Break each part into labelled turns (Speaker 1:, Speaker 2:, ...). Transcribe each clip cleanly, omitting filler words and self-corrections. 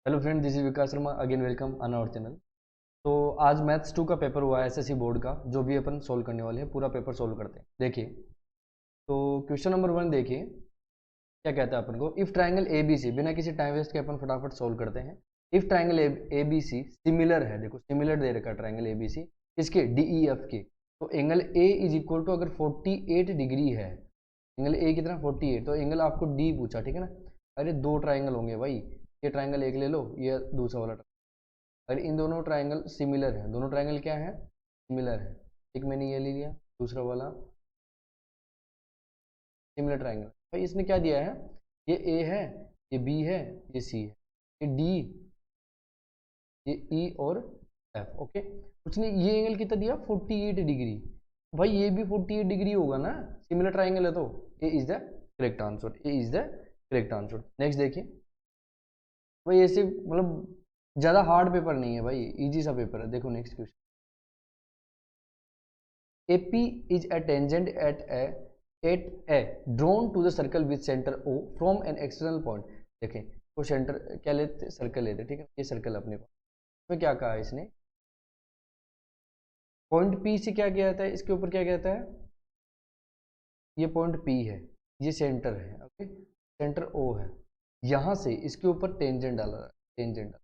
Speaker 1: Hello friend, this is Vikas Sharma again, welcome on our channel. तो आज maths 2 का paper हुआ है एसएससी बोर्ड का, जो भी अपन सोल्व करने वाले हैं। पूरा पेपर सोल्व करते हैं। देखिए, तो क्वेश्चन नंबर 1 देखिए क्या कहता है अपन को। If triangle A B C, बिना किसी टाइम वेस्ट के अपन फटाफट सोल्व करते हैं। If triangle A B C similar है, देखो सिमिलर दे रखा है ट्राइंगल ए बी सी इसके डी ई एफ के, तो angle A is equal to, अगर 48 डिग्री है, एंगल ए कितना 48, तो एंगल आपको डी पूछा, ठीक है ना। अरे दो ट्राइंगल होंगे भाई, ये ट्राइंगल एक ले लो, ये दूसरा वाला। अगर इन दोनों ट्राइंगल सिमिलर है, दोनों ट्राइंगल क्या है, सिमिलर है। एक मैंने ये ले लिया, दूसरा वाला सिमिलर ट्राइंगल। भाई इसने क्या दिया है, ये ए है, ये बी है, ये सी है, ये डी, ये ई और एफ। ओके, उसने ये एंगल कितना दिया 48 डिग्री। भाई ये भी 48 डिग्री होगा ना, सिमिलर ट्राइंगल है, तो A is the correct answer, A is the correct answer. Next देखिए भाई, ऐसे मतलब ज्यादा हार्ड पेपर नहीं है भाई, इजी सा पेपर है। देखो next question. AP is a tangent at a drawn to the circle with center O from an external point। देखें वो सेंटर क्या लेते, सर्कल लेते, ठीक है। ये सर्कल अपने पास, इसमें क्या कहा है इसने, पॉइंट P से क्या किया जाता है, इसके ऊपर क्या कहता है, ये पॉइंट P है, ये सेंटर है, ओके, सेंटर O है। यहां से इसके ऊपर टेंजेंट डाला है, टेंजेंट,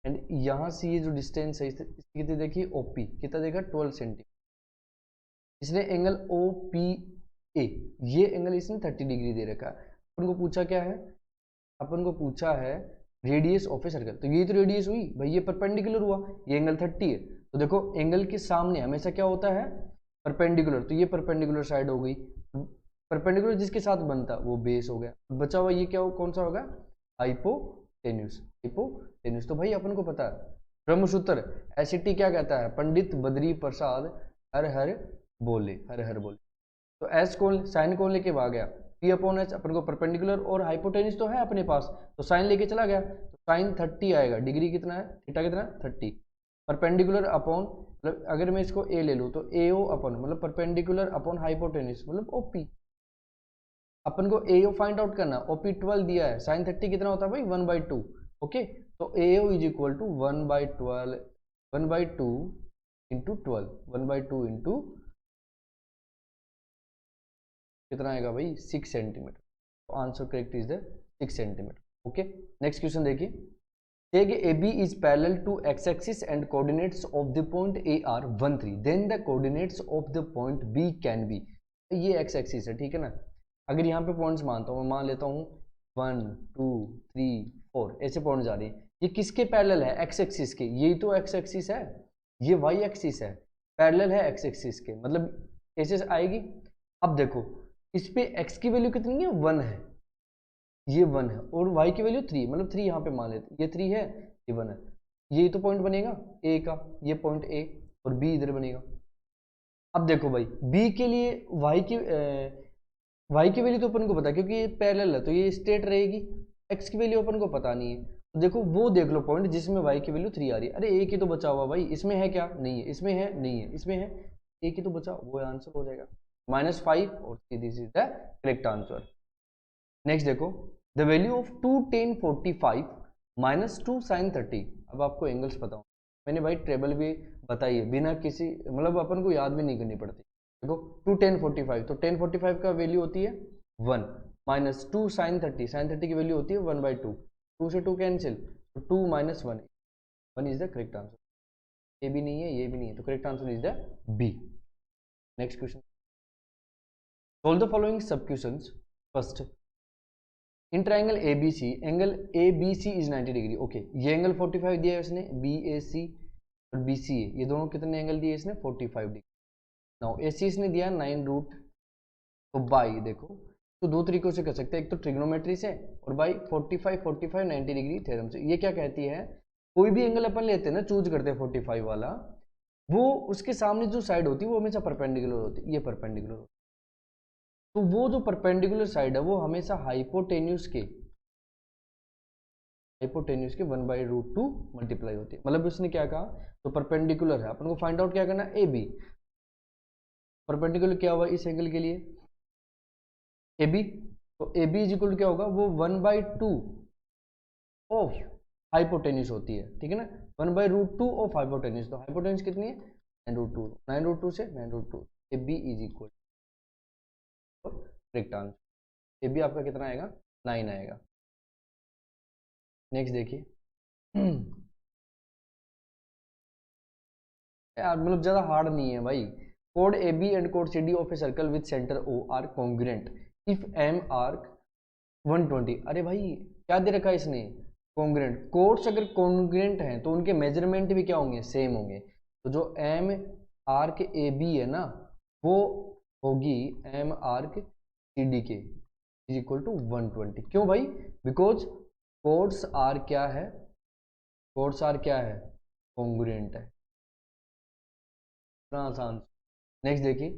Speaker 1: एंड यहाँ से ये जो डिस्टेंस है इसकी कितनी देखिए, OP कितना देखा 12 सेंटीमीटर। इसने एंगल ओ पी ए, ये एंगल इसने 30 डिग्री दे रखा है। अपन को पूछा क्या है, अपन को पूछा है रेडियस ऑफ ए सर्कल, तो ये तो रेडियस हुई भाई, ये परपेंडिकुलर हुआ, ये एंगल 30 है। तो देखो एंगल के सामने हमेशा क्या होता है, परपेंडिकुलर, तो ये परपेंडिकुलर साइड हो गई। परपेंडिकुलर जिसके साथ बनता वो बेस हो गया, बचा हुआ ये क्या हो, कौन सा होगा, हाइपोटेन्यूस, हाइपोटेन्यूस। तो भाई अपन को पता है ब्रह्मसूत्र एसिटी क्या कहता है, पंडित बद्री प्रसाद हर हर बोले, हर हर बोले। तो एस कौन, साइन कौन लेके आ गया, पी अपॉन एच। अपन को परपेंडिकुलर और हाइपोटेन्यूस तो है अपने पास, तो साइन लेके चला गया, तो साइन 30 आएगा, डिग्री कितना है, थीटा कितना 30। परपेंडिकुलर अपॉन, मतलब अगर मैं इसको ए ले लूँ तो ए ओ अपॉन, मतलब परपेंडिकुलर अपॉन हाइपोटेन्यूस मतलब ओपी। अपन को ए ओ फाइंड आउट करना, ओपी 12 दिया है, साइन 30 कितना होता है भाई 1/2। ओके, तो A O is equal to 1/12, 1/2 into 12, 1/2 into कितना आएगा भाई 6 सेंटीमीटर। तो answer correct is the 6 centimetre. Okay, next question देखिए। Say AB is parallel to x-axis and coordinates of the point A are 1, 3, then the coordinates of the point B can be। ये x-axis है, ठीक है ना। अगर यहाँ पे points मानता हूँ, मैं मान लेता हूँ 1 2 3 4, ऐसे पॉइंट जा रही है, ये किसके पैरेलल है, x-axis के। यही तो x-axis है, ये y-axis है, पैरेलल है x-axis के, मतलब ऐसे आएगी। अब देखो इस पे x की वैल्यू कितनी है, 1 है, ये 1 है, और y की वैल्यू 3, मतलब 3 यहाँ पे मान लेते, ये 3 है, ये 1 है। यही तो पॉइंट बनेगा a का, ये पॉइंट a, और b इधर बनेगा। अब देखो भाई b के लिए y की वैल्यू तो अपन को पता है, क्योंकि ये पैरेलल है, तो ये स्ट्रेट रहेगी। x की वैल्यू अपन को पता नहीं है, तो देखो वो देख लो पॉइंट जिसमें y की वैल्यू 3 आ रही है। अरे एक ही तो बचा हुआ भाई, इसमें है क्या, नहीं है, इसमें है, नहीं है, इसमें है, एक ही तो बचा, वो आंसर हो जाएगा -5 और this is the correct answer. Next देखो, the value of 2 tan 45 minus 2 sin 30। अब आपको एंगल्स बताओ, मैंने भाई टेबल भी बताई है, बिना किसी मतलब अपन को याद भी नहीं करनी पड़ती। देखो 2 tan 45, तो tan 45 का वैल्यू होती है 1, माइनस 2 sin 30, sin 30 की वैल्यू होती है 1/2, 2 से 2 कैंसिल, तो 2 - 1, 1 इज द करेक्ट आंसर। ये भी नहीं है, ये भी नहीं है, तो correct answer is the B. Next question, solve the following sub questions. First, in triangle A B C, angle A B C is 90 degree. Okay, ये एंगल 45 दिया है इसने, बी ए सी और बी सी ए, ये दोनों कितने एंगल दिए इसने 45 डिग्री। नाउ ए सी इसने दिया 9√, तो बाई देखो, तो दो तरीकों से कर सकते हैं, एक तो ट्रिग्नोमेट्री से, और बाई 45 45 90 डिग्री थ्योरम से। ये क्या कहती है, कोई भी एंगल अपन लेते हैं ना, चूज करते हैं 45 वाला, वो उसके सामने जो साइड होती है वो हमेशा परपेंडिकुलर होती है, ये परपेंडिकुलर होती है। तो वो जो परपेंडिकुलर साइड है वो हमेशा हाइपोटेन्यूस के 1/√2 मल्टीप्लाई होती है। मतलब उसने क्या कहा, तो परपेंडिकुलर है, अपन को फाइंड आउट क्या करना, ए बी। परपेंडिकुलर क्या हुआ इस एंगल के लिए, ए बी, तो A B is equal to क्या होगा, वो 1/2 ऑफ हाइपोटेन्यूज होती है, ठीक है ना, 1/√2 ऑफ हाइपोटेन्यूज। तो हाइपोटेन्यूज कितनी है 9√2, 9√2 से 9√2, A B is equal correct answer. A B आपका कितना आएगा 9 आएगा। नेक्स्ट देखिए यार मतलब ज्यादा हार्ड नहीं है भाई। Code A B and code C D of a circle with centre O R congruent if M R 120। अरे भाई क्या दे रखा है इसने कॉन्ग्रुएंट। कोड्स अगर कॉन्ग्रुएंट हैं तो उनके मेजरमेंट भी क्या होंगे सेम होंगे। तो जो एम आर्क ए बी है ना वो होगी एम आर्क सी डी के इज इक्वल टू 120। क्यों भाई बिकॉज कोड्स आर क्या है, कोड्स आर क्या है कॉन्ग्रुएंट है। इतना आसान। नेक्स्ट देखिए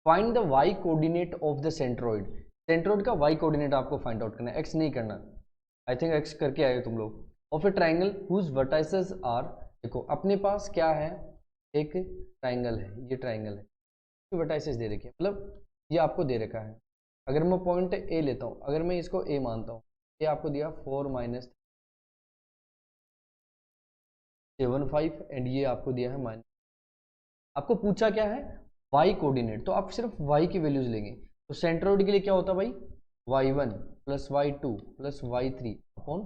Speaker 1: find the Y coordinate of the centroid. Centroid का वाई कोऑर्डिनेट आपको फाइंड आउट करना है, एक्स नहीं करना। आई थिंक एक्स करके आए हो तुम लोग। Of a triangle whose vertices are, देखो अपने पास क्या है एक ट्राइंगल है, ये ट्राइंगल है, वर्टाइसेस दे रखी है, मतलब ये आपको दे रखा है। अगर मैं पॉइंट ए लेता हूँ, अगर मैं इसको ए मानता हूँ, ये आपको दिया 4 - 7 5 एंड ये आपको दिया है माइनस। आपको पूछा क्या है वाई कोऑर्डिनेट, तो आप सिर्फ वाई की वैल्यूज लेंगे। तो सेंट्रोइड के लिए क्या होता है भाई y1 plus y2 plus y3 upon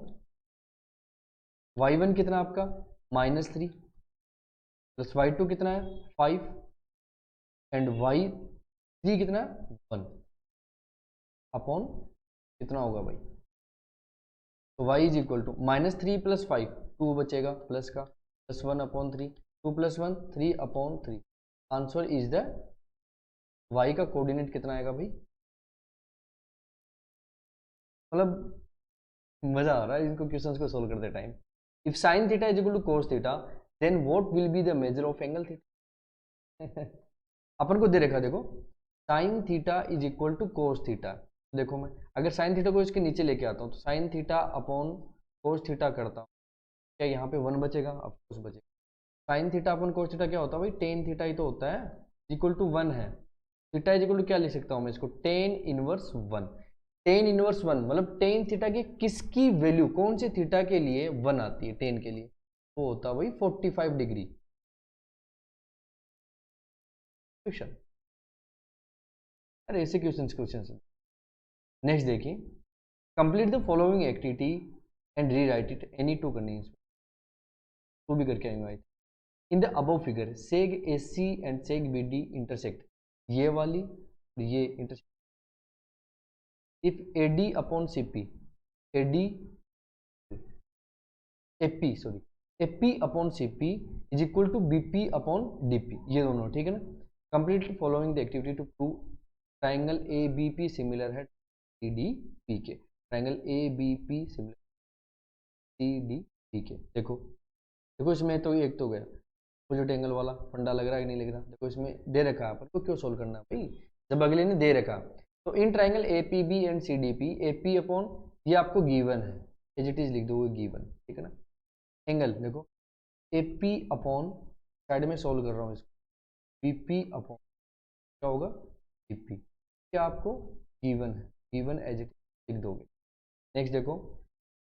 Speaker 1: y1 कितना आपका -3 प्लस y2 कितना है 5 एंड y3 कितना है 1 अपॉन कितना होगा भाई। तो y is equal to -3 plus 5 2 बचेगा प्लस का प्लस 1 अपॉन 3 2 प्लस 1 3 upon 3। Answer is the y का कोऑर्डिनेट कितना आएगा भाई। मतलब मजा आ रहा है इनको क्वेश्चंस को सोल्व करते time. If sine theta is equal to cos theta then what will be the measure of angle theta. अपन को दे रखा देखो sine theta is equal to cos theta. देखो मैं अगर साइन थीटा को इसके नीचे लेके आता हूँ तो sine theta upon cos theta करता हूँ, क्या यहाँ पे 1 बचेगा, ऑफकोर्स बचेगा। Sine theta upon cos theta क्या होता है भाई टेन थीटा ही तो होता है, इक्वल टू 1 है। थीटा इज इक्वल टू क्या लिख सकता हूँ मैं इसको टेन इनवर्स 1। टेन इनवर्स 1 मतलब टेन थीटा की किसकी वैल्यू कौन से थीटा के लिए 1 आती है टेन के लिए, वो होता है भाई 45 डिग्री। क्वेश्चन अरे ऐसे क्वेश्चन। नेक्स्ट देखिए complete the following activity and rewrite it any two करनी है, तो भी करके आएंगे। In the above figure seg A C and seg B D intersect, ये वाली ये intersect if A D upon C P A D A P sorry A P upon C P is equal to B P upon D P, ये दोनों ठीक है ना। Complete following the activity to prove triangle A B P similar है C D P के। Triangle A B P similar C D P के। देखो देखो इसमें तो एक तो गया अपोजिट एंगल वाला फंडा लग रहा है कि नहीं लग रहा। देखो इसमें दे रखा है अपन को क्यों सोल्व करना है भाई जब अगले ने दे रखा। तो in triangle A P B and C D P A P upon ये आपको गिवन है एज इट इज लिख दो गिवन, ठीक है ना। एंगल देखो ए पी अपॉन साइड में सोल्व कर रहा हूँ इसको बी पी अपॉन क्या होगा बी पी, क्या आपको गिवन है, गिवन एज इट लिख दोगे। नेक्स्ट देखो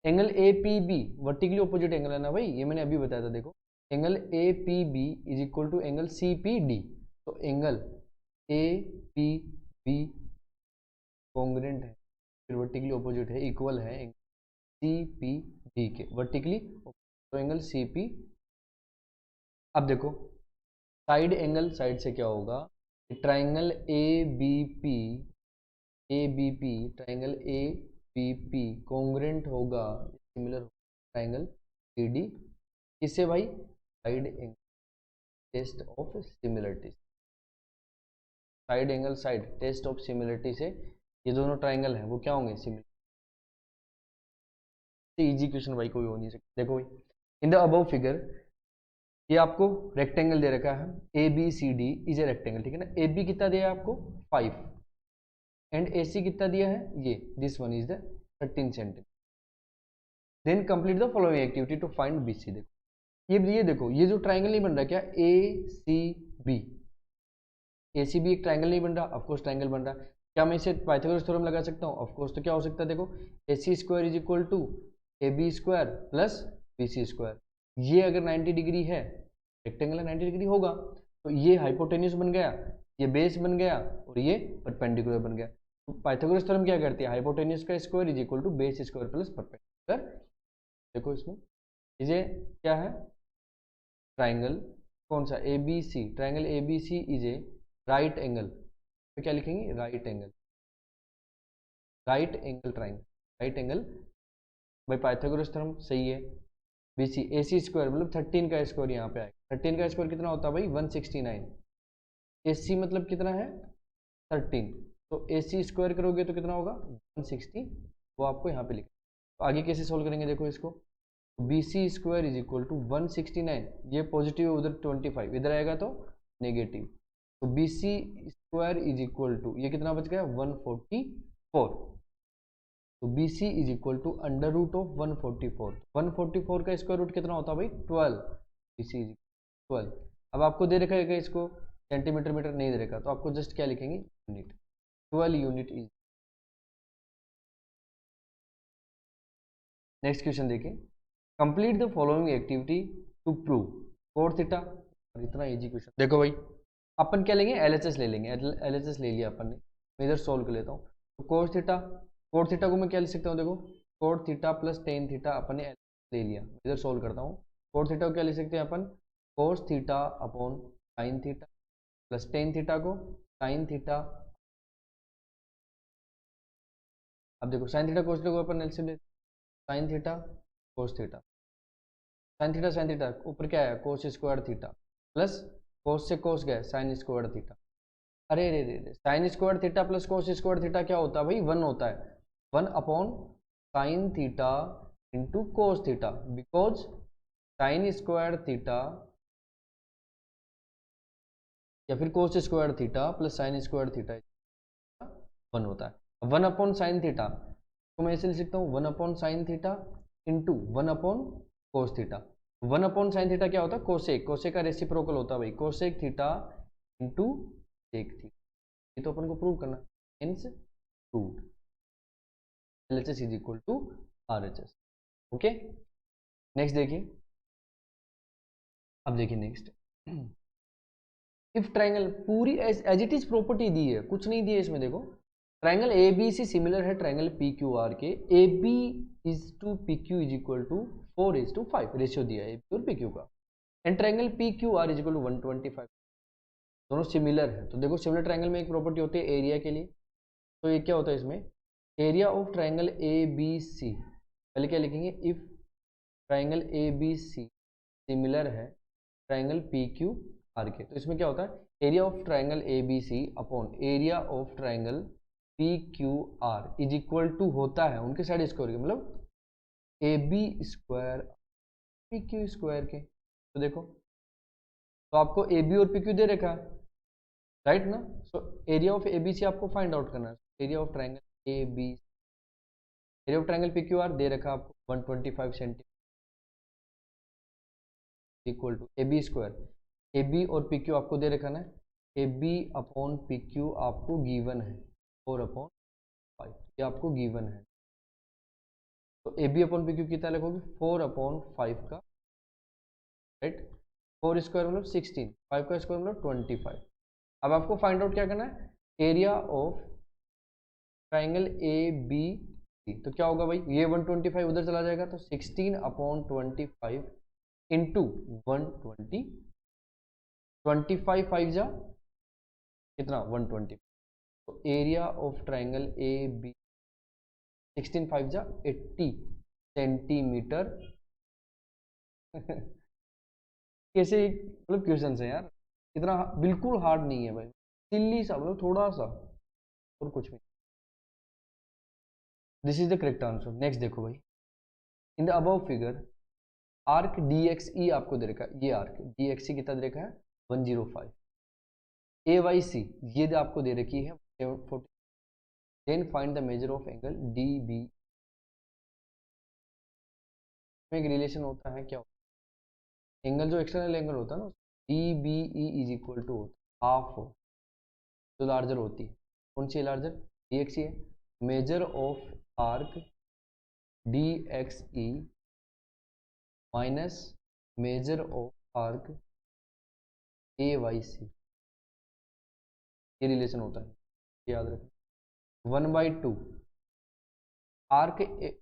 Speaker 1: angle A P B vertically opposite angle है ना भाई, ये मैंने अभी बताया था। देखो angle A P B is equal to angle C P D. तो angle A P B congruent है फिर वर्टिकली ऑपोजिट है इक्वल है सी पी डी के वर्टिकली, तो एंगल सी पी। अब देखो साइड एंगल साइड से क्या होगा triangle A B P triangle A B P congruent होगा सिमिलर ट्राइंगल सी डी किससे भाई side angle test of similarity, side angle side test of similarity से ये दोनों ट्राइंगल हैं वो क्या होंगे सिमिलर। इजी क्वेश्चन भाई कोई हो नहीं सकता। देखो भाई इन द अबव फिगर ये आपको रेक्टेंगल दे रखा है A B C D is a rectangle, ठीक है ना। ए बी कितना दिया है आपको 5 एंड ए सी कितना दिया है ये this one is the 13 centimetre. Then complete the following activity to find B C. देखो ये देखो ये जो ट्राइंगल नहीं बन रहा क्या ए C B, A C B एक ट्राइंगल नहीं बन रहा, ऑफकोर्स ट्राइंगल बन रहा। क्या मैं इसे पाइथागोरस थ्योरम लगा सकता हूँ ऑफकोर्स। तो क्या हो सकता है देखो A C square is equal to A B square plus B C square. ये अगर 90 डिग्री है, रेक्टेंगल 90 डिग्री होगा, तो ये हाइपोटेन्यूस बन गया, ये बेस बन गया और ये परपेंडिकुलर बन गया। तो पाइथागोरस थ्योरम क्या करती है, हाइपोटेन्यूस का square is equal to base square plus perpendicular. देखो इसमें ये क्या है, ट्राइंगल कौन सा, A B C, triangle A B C is a right angle, तो क्या लिखेंगे, right angle, right angle triangle, right angle भाई पाइथागोरस थ्योरम सही है। B C, A C square मतलब 13 का स्क्वायर यहाँ पे आएगा, 13 का स्क्वायर कितना होता है भाई 169, ए सी मतलब कितना है 13, तो ए सी स्क्वायर करोगे तो कितना होगा 160, वो आपको यहाँ पे लिखा। तो आगे कैसे सोल्व करेंगे, देखो इसको, B C square is equal to 169, ये पॉजिटिव है उधर 25, इधर आएगा तो नेगेटिव, तो B C square is equal to ये कितना बच गया 144, तो B C is equal to under root of 144, 144 का स्क्वायर रूट कितना होता है भाई 12, बी सी इज 12। अब आपको दे रखा है इसको सेंटीमीटर मीटर नहीं दे रखा, तो आपको जस्ट क्या लिखेंगे unit, 12 unit is. Next question देखिए, complete the following activity to prove cot theta. इतना इजी क्वेश्चन, देखो भाई अपन क्या लेंगे एलएचएस ले लेंगे, एलएचएस ले लिया अपन ने, मैं इधर सोल्व कर लेता हूँ। तो कोड थीटा, कोड थीटा को मैं क्या लिख सकता हूँ, देखो cot theta plus ten theta अपन ने ले लिया, इधर सोल्व करता हूँ। कोड थीटा को क्या लिख सकते हैं अपन, cos theta upon sine theta plus ten theta को साइन थीटा। अब देखो साइन थीटा कोस थीटा को अपन एलसीएम लेते, sine theta cos theta, sine theta ऊपर क्या है cos square theta plus cos से कोस गया साइन स्क्वायर थीटा। अरे रे रे, sine square theta plus cos square theta क्या होता है भाई 1 होता है, 1 upon sine theta into cos theta, because sign square theta या फिर कोस square theta plus sign square theta 1 होता है। 1 अपॉन साइन थीटा तो मैं ऐसे लिख सकता हूँ 1 upon sine theta into 1 upon cos theta. 1 upon sine theta क्या होता है कोसेक, कोसेक का रेसिप्रोकल होता है भाई cosec theta into sec theta, ये तो अपन को प्रूव करना, hence proved LHS is equal to RHS। Okay next देखिए, अब देखिए नेक्स्ट, इफ ट्राइंगल पूरी एज इट इज प्रॉपर्टी दी है, कुछ नहीं दिया इसमें, देखो triangle A B C similar है ट्राइंगल पी क्यू आर के, A B is to P Q is equal to 4:5 ratio दिया है ए बी और पी क्यू का, and triangle P Q R is equal to 125, दोनों similar है। तो देखो सिमिलर ट्राइंगल में एक प्रॉपर्टी होती है एरिया के लिए, तो ये क्या होता है इसमें, area of triangle A B C, पहले क्या लिखेंगे if triangle A B C similar है ट्राइंगल पी क्यू आर के, तो इसमें क्या होता है area of triangle A B C upon area of triangle P Q R is equal to होता है उनके साइड स्क्वायर के, मतलब A B square P Q square के। तो देखो तो आपको ए बी और पी क्यू दे रखा है राइट ना, so area of A B C आपको फाइंड आउट करना है, area of triangle A B, area of triangle P Q R दे रखा आपको 125 centimetre equal to A B square, A B और पी क्यू आपको दे रखा ना, A B upon P Q आपको गिवन है 4/5, ये आपको गिवन है, तो A B upon P Q कितना लिखोगे 4/5 का, राइट 4 स्क्वायर मतलब 16, 5 का स्क्वायर मतलब 25। अब आपको फाइंड आउट क्या करना है area of triangle A B C, तो क्या होगा भाई ये 125 उधर चला जाएगा, तो 16/25 इंटू 120, 25 5 जा कितना 120, तो area of triangle A B 16 5 जा 80 सेंटीमीटर। कैसे मतलब क्वेश्चन है यार, इतना बिल्कुल हार्ड नहीं है भाई, सिल्ली सा मतलब थोड़ा सा और कुछ नहीं। This is the correct answer. Next देखो भाई, in the above figure arc D X E आपको दे रखा है, ये आर्क डी एक्स ई कितना दे रखा है 105, ए वाई सी ये आपको दे रखी है 740, then find the measure of angle D B, में एक रिलेशन होता है क्या होता है एंगल जो एक्सटर्नल एंगल होता है ना D B E is equal to half हो, जो लार्जर होती है कौन सी लार्जर डी एक्स ई है, measure of arc D X E minus major of arc A Y C, ये रिलेशन होता है, याद रखें। 1/2 आर्क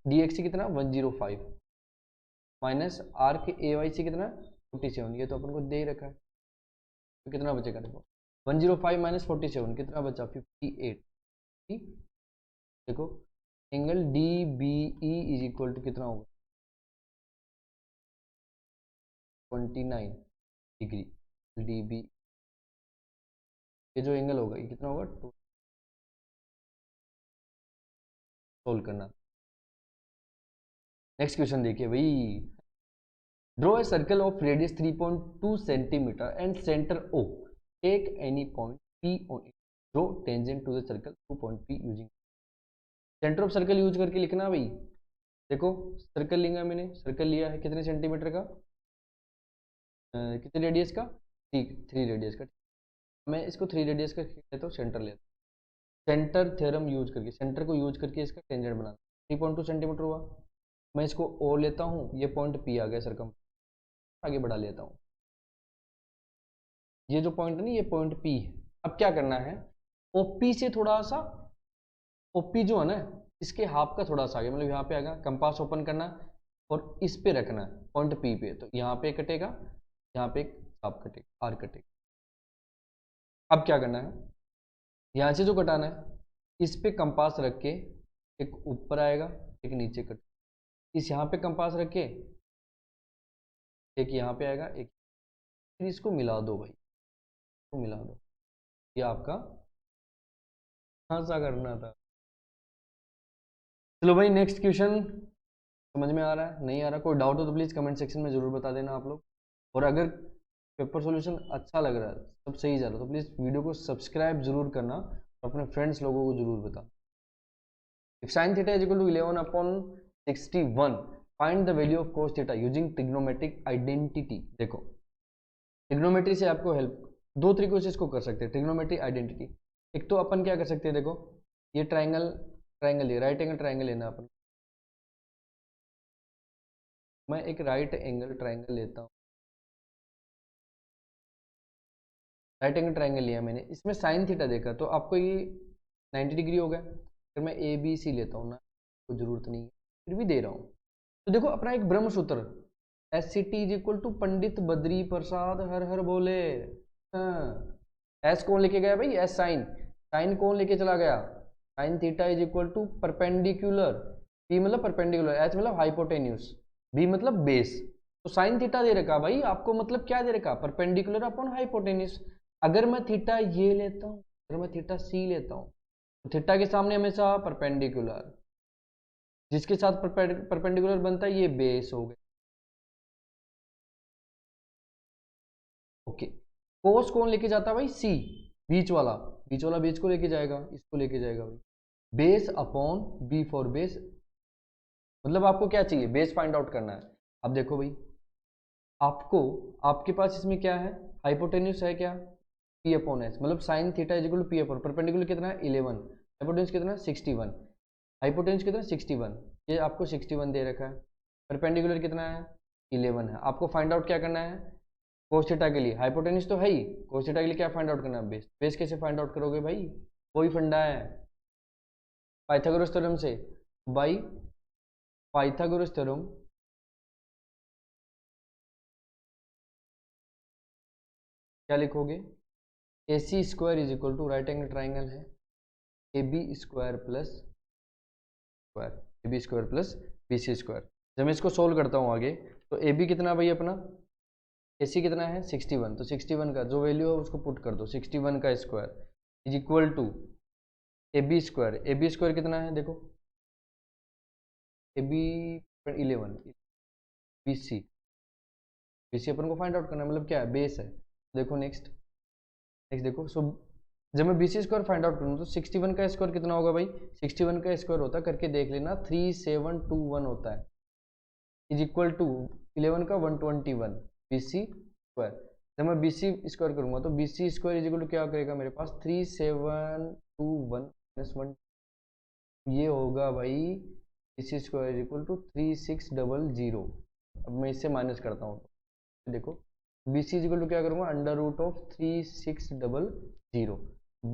Speaker 1: डी एक्स सी कितना 105 minus arc A Y C कितना 47, ये तो अपन को दे ही रखा है, तो कितना बचेगा देखो 105 माइनस 47 कितना बचा 58। देखो angle D B E is equal to कितना होगा 29 डिग्री डी बी, ये जो एंगल होगा ये कितना होगा 2। सोल्व करना। नेक्स्ट क्वेश्चन देखिए भाई, draw a circle of radius 3.2 centimetre and centre O, take any point P on it, draw tangent to the circle 2 point P using. Centre of circle use करके लिखना भाई। देखो सर्कल लिया मैंने, circle लिया है कितने सेंटीमीटर का, कितने रेडियस का, 3 रेडियस का। मैं इसको 3 रेडियस का लेता हूँ, सेंटर लेता हूँ। सेंटर थ्योरम यूज करके, सेंटर को यूज करके इसका टेंजेंट बनाना। 3.2 सेंटीमीटर हुआ, मैं इसको O लेता हूँ, ये पॉइंट P आ गया, सर्कम आगे बढ़ा लेता हूँ। ये जो पॉइंट है ना, ये पॉइंट P है। अब क्या करना है, OP से थोड़ा सा, OP जो है ना इसके हाफ का थोड़ा सा आगे, मतलब यहाँ पे आएगा, कंपास ओपन करना और इस पे रखना है पॉइंट P पे, तो यहाँ पे कटेगा, यहाँ पे एक साफ कटेगा, आर कटेगा। अब क्या करना है, यहाँ से जो कटाना है इस पे कंपास रख के, एक ऊपर आएगा एक नीचे कट, इस यहाँ पे कंपास रख के एक यहाँ पे आएगा एक, फिर इसको मिला दो भाई, इसको मिला दो, ये आपका सा करना था। चलो भाई नेक्स्ट क्वेश्चन, समझ में आ रहा है नहीं आ रहा, कोई डाउट हो तो प्लीज़ कमेंट सेक्शन में ज़रूर बता देना आप लोग। और अगर पेपर सॉल्यूशन अच्छा लग रहा है, सब सही जा रहा है, तो प्लीज़ वीडियो को सब्सक्राइब जरूर करना और अपने फ्रेंड्स लोगों को जरूर बता। If sine theta is equal to 11/61 find the value of cos theta using trigonometric identity. देखो ट्रिग्नोमेट्री से आपको हेल्प, दो तरीकों से इसको कर सकते हैं ट्रिग्नोमेट्रिक आइडेंटिटी। एक तो अपन क्या कर सकते हैं, देखो ये ट्राइंगल, ट्राइंगल ये राइट एंगल ट्राइंगल लेना अपन, मैं एक राइट एंगल ट्राइंगल लेता हूँ, राइट एंगल ट्राइंगल लिया मैंने, इसमें साइन थीटा देखा तो आपको ये 90 डिग्री हो गया। फिर मैं ए बी सी लेता हूँ ना, कोई ज़रूरत नहीं है, फिर भी दे रहा हूँ। तो देखो अपना एक ब्रह्म सूत्र S C T is equal to Pandit Badri Prasad हर हर बोले। हाँ, एस कौन लेके गया भाई, एस साइन, साइन कौन लेके चला गया, sine theta is equal to perpendicular, P मतलब परपेंडिकुलर, एच मतलब हाइपोटेन्यूस, बी मतलब बेस। तो साइन थीटा दे रखा भाई आपको, मतलब क्या दे रखा, परपेंडिकुलर अपॉन हाइपोटेन्यूस। अगर मैं थीटा ये लेता हूँ, अगर मैं थीटा सी लेता हूँ, तो थीटा के सामने हमेशा परपेंडिकुलर, जिसके साथ परपेंडिकुलर बनता है ये बेस हो गया। ओके, कोस कौन लेके जाता है भाई, सी, बीच वाला, बीच वाला बेस को लेके जाएगा, इसको लेके जाएगा भाई, base upon B for base. मतलब आपको क्या चाहिए, बेस फाइंड आउट करना है। अब देखो भाई आपको, आपके पास इसमें क्या है, हाइपोटेन्यूस है क्या, पी अपॉन एच, मतलब sine theta is equal to P upon, perpendicular कितना है 11, हाइपोटेन्यूस कितना 61, हाइपोटेन्यूस कितना 61, ये आपको 61 दे रखा है, परपेंडिकुलर कितना है 11 है। आपको फाइंड आउट क्या करना है, कोस थीटा के लिए हाइपोटेन्यूस तो है ही, कोस थीटा के लिए क्या फाइंड आउट करना है, बेस। बेस कैसे फाइंड आउट करोगे भाई, वही फंडा है पाइथागोरस थ्योरम से, बाई पाइथागोरस थ्योरम क्या लिखोगे, A C square is equal to, right angle triangle है, A B square plus square, A B square plus B C square. जब मैं इसको सोल्व करता हूँ आगे, तो ए बी कितना भाई अपना, ए सी कितना है 61, तो 61 का जो वैल्यू है उसको पुट कर दो, 61 का square is equal to A B square, A B square कितना है देखो, A B 11, B C, B C अपन को फाइंड आउट करना है, मतलब क्या है बेस है। देखो नेक्स्ट, नेक्स्ट देखो, सो जब मैं B C square find out करूँ तो 61 का स्क्वायर कितना होगा भाई, 61 का स्क्वायर होता है करके देख लेना 3721 होता है, इज इक्वल टू 11 का 121 बी सी स्क्वायर। जब मैं बी सी स्क्वायर करूँगा तो B C square is equal to क्या करेगा मेरे पास 3721 -1, ये होगा भाई BC स्क्वायर इक्वल टू 3600। अब मैं इससे माइनस करता हूँ तो देखो BC इज इक्वल टू क्या करूँगा, under root of 3600।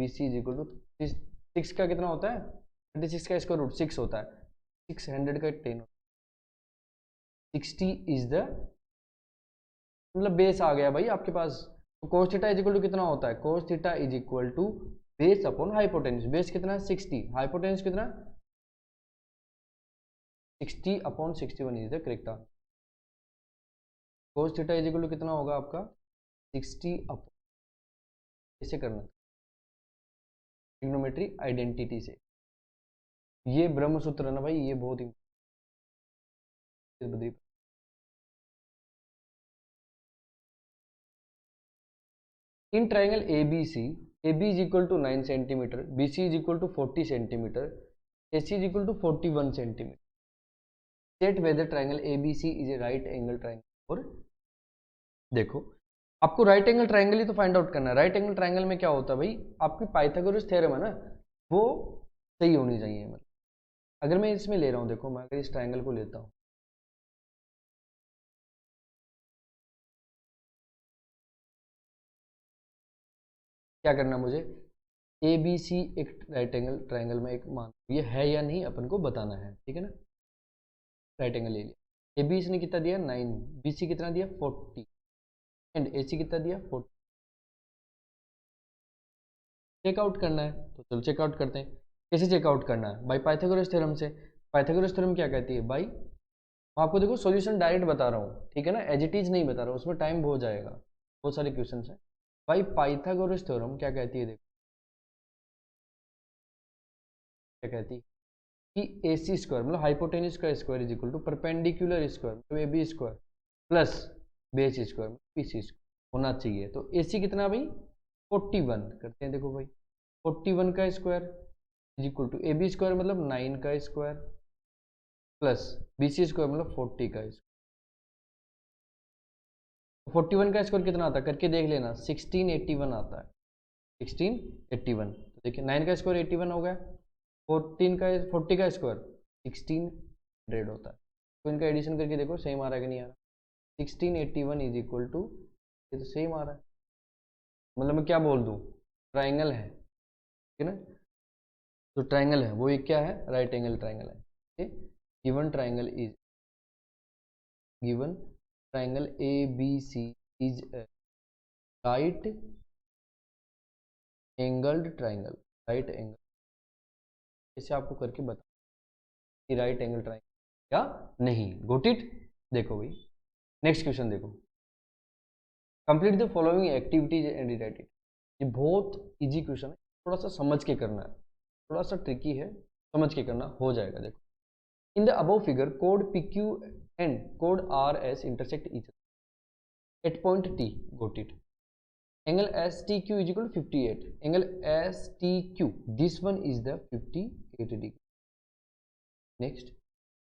Speaker 1: BC is equal to 6 का कितना होता है, 36 का स्क्वायर रूट 6 होता है, 600 का 10, 60 इज द मतलब बेस आ गया भाई आपके पास। तो cos theta is equal to कितना होता है, cos theta is equal to base upon hypotenuse. Base कितना है 60, हाइपोटेन्यूज कितना 60 upon 61 is the correct answer. cos theta is equal to कितना होगा आपका 60 अपॉन, ऐसे करना ट्रिग्नोमेट्री आइडेंटिटी से। ये ब्रह्म सूत्र है ना भाई, ये बहुत ही in triangle ABC, AB is equal to 9 centimetre, BC is equal to 40 centimetre, AC is equal to 41 centimetre. State whether triangle ABC is a right angle triangle. और देखो आपको राइट एंगल ट्राइंगल ही तो फाइंड आउट करना है। Right angle triangle में क्या होता है भाई, आपकी पाइथागोरस थ्योरम है ना, वो सही होनी चाहिए। मतलब अगर मैं इसमें ले रहा हूँ, देखो मैं अगर इस ट्राइंगल को लेता हूँ, क्या करना मुझे, ABC एक राइट एंगल ट्राइंगल में एक मान ये है या नहीं अपन को बताना है, ठीक है ना। राइट एंगल ले लिया, AB ने कितना दिया 9, BC कितना दिया 40 एंड AC कितना दिया 40। चेकआउट करना है तो चलो चेकआउट करते हैं। कैसे चेकआउट करना है, बाई पाइथागोरस थ्योरम से। पाइथागोरस थ्योरम क्या कहती है भाई, मैं आपको देखो सॉल्यूशन डायरेक्ट बता रहा हूँ, ठीक है ना, एज इट इज नहीं बता रहा हूँ, उसमें टाइम बहुत जाएगा, बहुत सारे क्वेश्चन है। भाई पाइथागोरस थ्योरम क्या कहती है, देखो क्या कहती है कि AC स्क्वायर मतलब हाइपोटेन्यूज का square is equal to perpendicular square मतलब AB square plus base square BC square होना चाहिए। तो AC कितना भाई 41 करते हैं, देखो भाई 41 का square is equal to AB square मतलब 9 का स्क्वायर प्लस BC स्क्वायर मतलब 40 का स्क्वायर। 41 का स्क्वायर कितना आता है करके देख लेना, 1681 आता है, 1681। तो देखिए 9 का स्क्वायर 81 हो गया, 40 का स्क्वायर 1600 होता है। तो इनका एडिशन करके देखो सेम आ रहा है कि नहीं आ रहा, 1681 इज इक्वल टू, ये तो सेम आ रहा है। मतलब मैं क्या बोल दूँ, ट्राइंगल है, ठीक है ना। तो ट्राइंगल है वो एक क्या है, राइट एंगल ट्राइंगल है। Given triangle is, given triangle ABC is right angled triangle, right angle, इसे आपको करके बता कि राइट एंगल ट्राइंगल या नहीं। Got it. देखो भाई नेक्स्ट क्वेश्चन देखो, complete the following activities and right it. ये बहुत इजी क्वेश्चन है, थोड़ा सा समझ के करना है, थोड़ा सा ट्रिकी है, समझ के करना हो जाएगा। देखो इन the above figure code PQ and code RS intersect each eight point T, got it. angle STQ is equal to 58, angle STQ this one is the 58 degree। next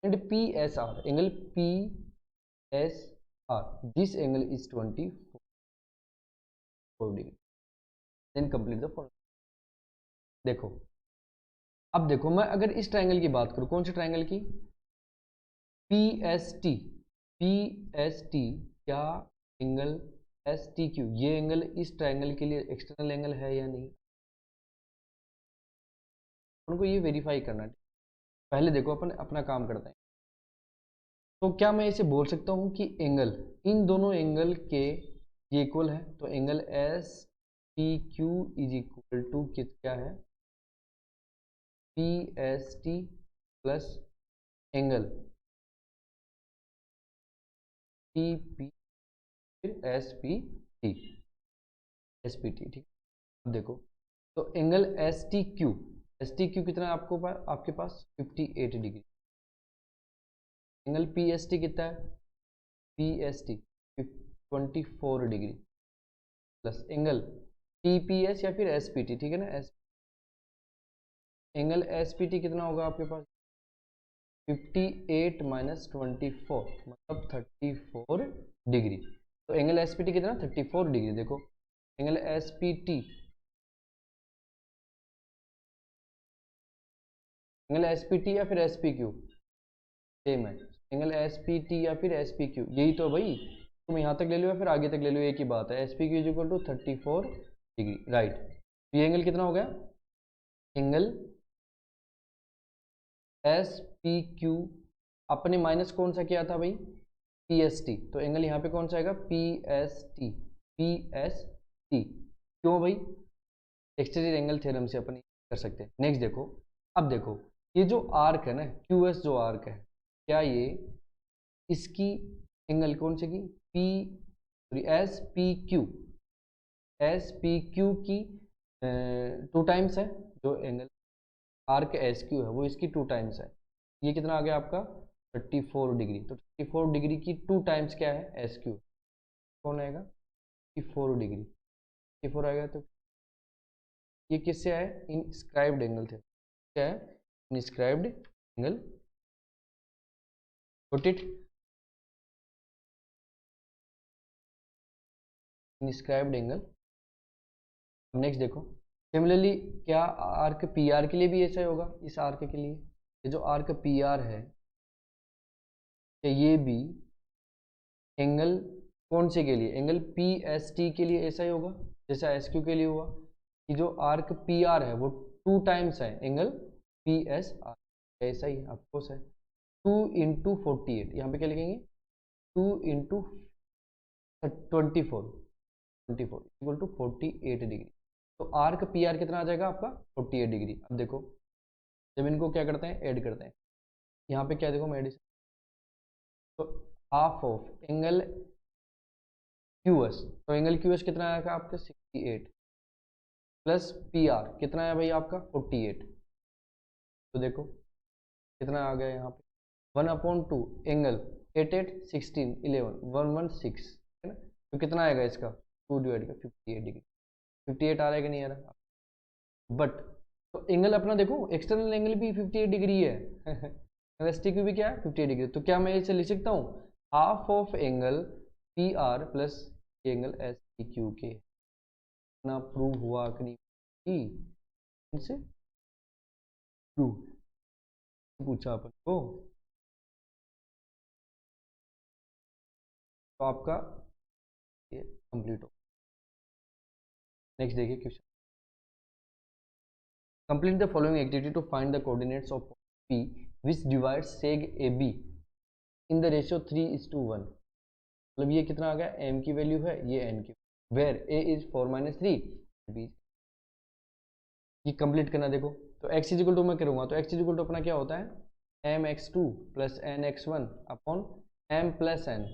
Speaker 1: and PSR, angle PSR this angle is 24 degree। then complete the formula। देखो अब देखो मैं अगर इस triangle की बात करूं, कौन से ट्रायंगल की, PST, PST क्या एंगल STQ, ये एंगल इस ट्रायंगल के लिए एक्सटर्नल एंगल है या नहीं, उनको ये वेरीफाई करना है। पहले देखो अपन अपना काम करते हैं। तो क्या मैं इसे बोल सकता हूँ कि एंगल इन दोनों एंगल के ये इक्वल है, तो angle STQ is equal to क्या है PST प्लस एंगल TP फिर SPT, SPT, ठीक। अब देखो तो एंगल STQ, STQ कितना है आपको आपके पास 58 डिग्री। एंगल PST कितना है, PST 24 degree plus angle TPS या फिर SPT, ठीक है ना। एंगल SPT कितना होगा आपके पास 58 माइनस 24 मतलब 34 डिग्री। तो एंगल SPT कितना 34 डिग्री। देखो एंगल SPT, एंगल SPT या फिर SPQ, सेम है, एंगल एस पी टी या फिर एस पी क्यू, यही तो भाई, तुम यहाँ तक ले लो या फिर आगे तक ले लो, एक ही बात है, S P Q is equal to 34 degree, right. ये एंगल कितना हो गया, एंगल एस पी क्यू, अपने माइनस कौन सा किया था भाई, पी एस टी, तो एंगल यहाँ पे कौन सा आएगा, P S T, P S T, क्यों भाई, एक्सटीरियर एंगल थ्योरम से अपन कर सकते हैं। नेक्स्ट देखो, अब देखो ये जो आर्क है ना, क्यू एस जो आर्क है, क्या ये इसकी एंगल कौन से की, P sorry S P Q, S P Q की 2 टाइम्स है, जो एंगल आर्क एस क्यू है वो इसकी 2 टाइम्स है, ये कितना आ गया आपका 34 डिग्री, तो 34 डिग्री की 2 टाइम्स क्या है, एस क्यू, कौन आएगा 34 डिग्री, 34 आएगा, तो ये किससे आए, इनस्क्राइब्ड एंगल थे, क्या है, inscribed angle, put it, inscribed angle. Next देखो, सिमिलरली क्या आर्क पी आर के लिए भी ऐसा ही होगा, इस आर्क के लिए, ये जो आर्क पी आर है, ये भी एंगल कौन से के लिए, एंगल पी एस टी के लिए ऐसा ही होगा जैसा एस क्यू के लिए हुआ, कि जो आर्क पी आर है वो 2 टाइम्स है एंगल पी एस आर, ऐसा ही ऑफकोर्स है, 2 इंटू 48, यहाँ पे क्या लिखेंगे 2 इंटू 24 इक्वल टू 48 डिग्री, तो आर्क पी आर कितना आ जाएगा आपका 48 डिग्री। अब देखो जब इनको क्या करते हैं, ऐड करते हैं, यहाँ पे क्या देखो मैं एडिशन, तो half of angle Q S, तो एंगल क्यू एस कितना आएगा आपका 68 प्लस पी आर कितना है भाई आपका 48, तो देखो कितना आ गया यहाँ पे 1/2 एंगल 8 8 16 11 116 है ना, तो कितना आएगा इसका 2 डिवाइड का 58 डिग्री, 58 आ रहा है कि नहीं आ रहा, बट तो एंगल अपना देखो एक्सटर्नल एंगल भी 58 डिग्री है एस टी क्यू भी क्या है 58 डिग्री, तो क्या मैं इसे लिख सकता हूँ half of angle P R plus angle S T Q के, ना प्रूव हुआ कि नहीं, इनसे प्रूव पूछा अपन को, तो आपका ये कंप्लीट हो। नेक्स्ट देखिए question, complete the following activity to find the coordinates of P which divides seg A B in the ratio 3:1, मतलब ये कितना आ गया, m की वैल्यू है, ये n की, वेयर a इज 4-3, b, ये कंप्लीट करना देखो, तो x इज इक्वल टू मैं करूँगा, तो x इज इक्वल टू अपना क्या होता है mx2 plus nx1 upon m plus n,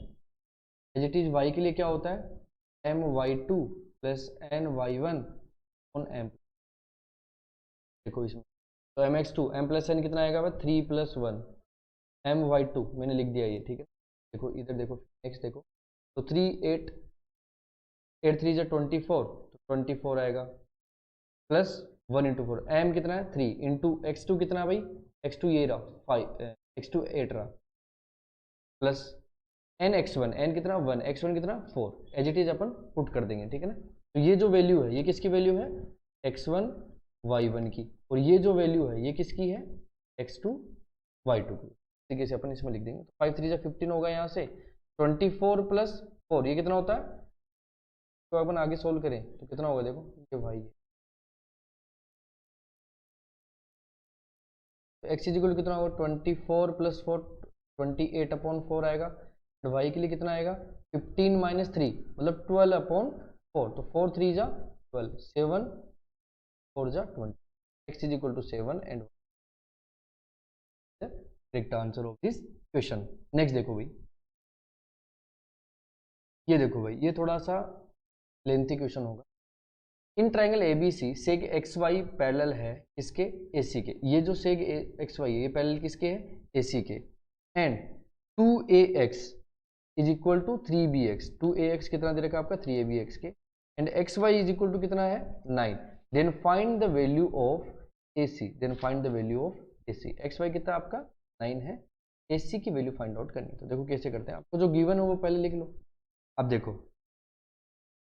Speaker 1: as it is y के लिए क्या होता है my2 plus ny1 upon m, देखो इसमें तो mx2 m प्लस n कितना आएगा 3 + 1 my2 मैंने लिख दिया ये, ठीक है, देखो इधर देखो नेक्स्ट देखो, तो 3 8 8 3 = 24, तो 24 आएगा प्लस 1 × 4, m कितना है 3 इंटू x2 कितना भाई, x2 ये रहा 5, x2 8 रहा, प्लस nx1, n कितना 1, x1 कितना 4, एज इट इज अपन पुट कर देंगे, ठीक है ना, तो ये जो वैल्यू है ये किसकी वैल्यू है x1 y1 की, और ये जो वैल्यू है ये किसकी है x2 y2 की, तरीके से अपन इसमें लिख देंगे, तो 5 3 = 15 होगा, यहाँ से 24 + 4 ये कितना होता है, तो अपन आगे सोल्व करें तो कितना होगा, देखो ये भाई तो x इक्वल कितना होगा 24 + 4 28/4 आएगा, तो y के लिए कितना आएगा 15 - 3 मतलब 12/4, तो 4 3 = 12, 7 4 = 20, x equal to 7 and correct answer of this question. Next देखो भाई, ये देखो भाई ये थोड़ा सा लेंथी क्वेश्चन होगा, इन ट्राइंगल ABC सेग XY पैरेलल है इसके AC के, ये जो सेग XY है ये पैरेलल किसके है AC के, and 2AX is equal to 3BX, 2AX कितना दे रखा है आपका 3ABX के, and XY is equal to कितना है 9, then find the value of AC, then find the value of AC, XY कितना आपका 9 है, AC की वैल्यू फाइंड आउट करनी है, तो देखो कैसे करते हैं, आपको जो गिवन है वो पहले लिख लो। अब देखो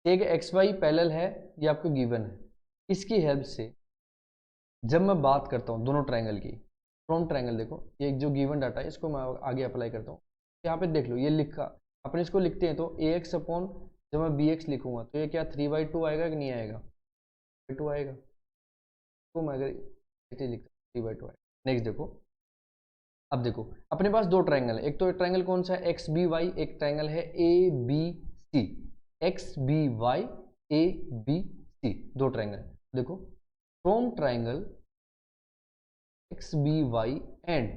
Speaker 1: एक XY पैरेलल है, ये आपको गिवन है, इसकी हेल्प से जब मैं बात करता हूँ दोनों ट्रायंगल की, फ्रॉम ट्रायंगल देखो, ये एक जो गिवन डाटा है इसको मैं आगे अप्लाई करता हूँ। यहाँ पे देख लो ये लिखा, अपन इसको लिखते हैं तो ए एक्स अपॉन, जब मैं बी एक्स लिखूंगा तो ये क्या 3/2 आएगा कि नहीं आएगा, 2 आएगा। तो मैं अगर ऐसे लिखता हूँ 3/2 आएगा। नेक्स्ट देखो, अब देखो अपने पास दो ट्रायंगल है, एक तो ट्रायंगल कौन सा है एक्स बी वाई, एक ट्रायंगल है A B C, X B Y A B C, दो ट्रायंगल। देखो from triangle X B Y and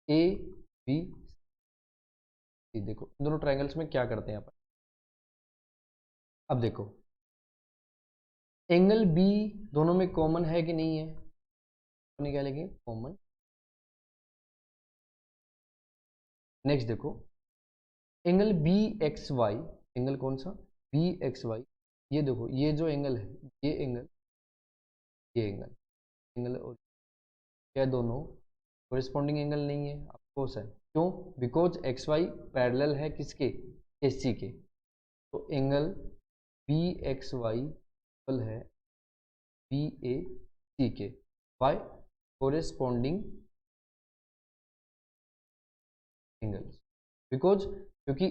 Speaker 1: A B C, देखो दोनों ट्रायंगल्स में क्या करते हैं अपन। अब देखो एंगल बी दोनों में कॉमन है कि नहीं है, अपने क्या लेंगे कॉमन। नेक्स्ट देखो angle B X Y, angle कौन सा बी एक्स वाई, ये देखो ये जो एंगल है ये एंगल, ये एंगल, एंगल और क्या दोनों कोरिस्पॉन्डिंग एंगल नहीं है, ऑफकोर्स है। क्यों, बिकॉज एक्स वाई पैरेलल है किसके, एस सी के। तो angle B X Y equal है बी ए सी के बाय कोरिस्पॉन्डिंग एंगल्स, बिकॉज क्योंकि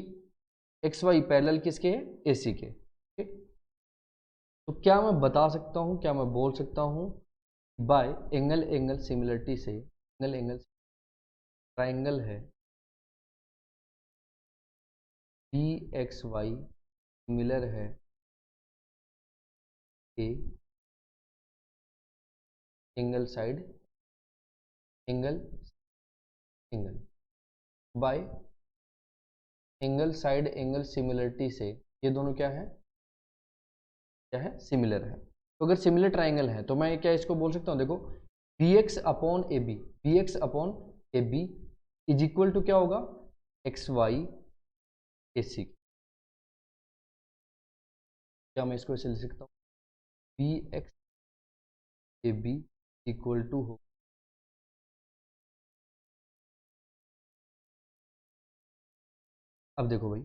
Speaker 1: एक्स वाई पैरेलल किसके है, ए सी के। ठीक? तो क्या मैं बता सकता हूँ, क्या मैं बोल सकता हूँ बाय एंगल एंगल सिमिलरिटी से, एंगल एंगल ट्राइंगल है बी एक्स वाई सिमिलर है A angle side angle angle by angle side angle similarity से, ये दोनों क्या है, क्या है सिमिलर है। तो अगर सिमिलर ट्राइंगल है तो मैं क्या इसको बोल सकता हूँ, देखो B X upon A B, B X upon A B is equal to क्या होगा एक्स वाई ए सी। क्या मैं इसको ऐसे लिख सकता हूँ B X A B equal to हो, अब देखो भाई,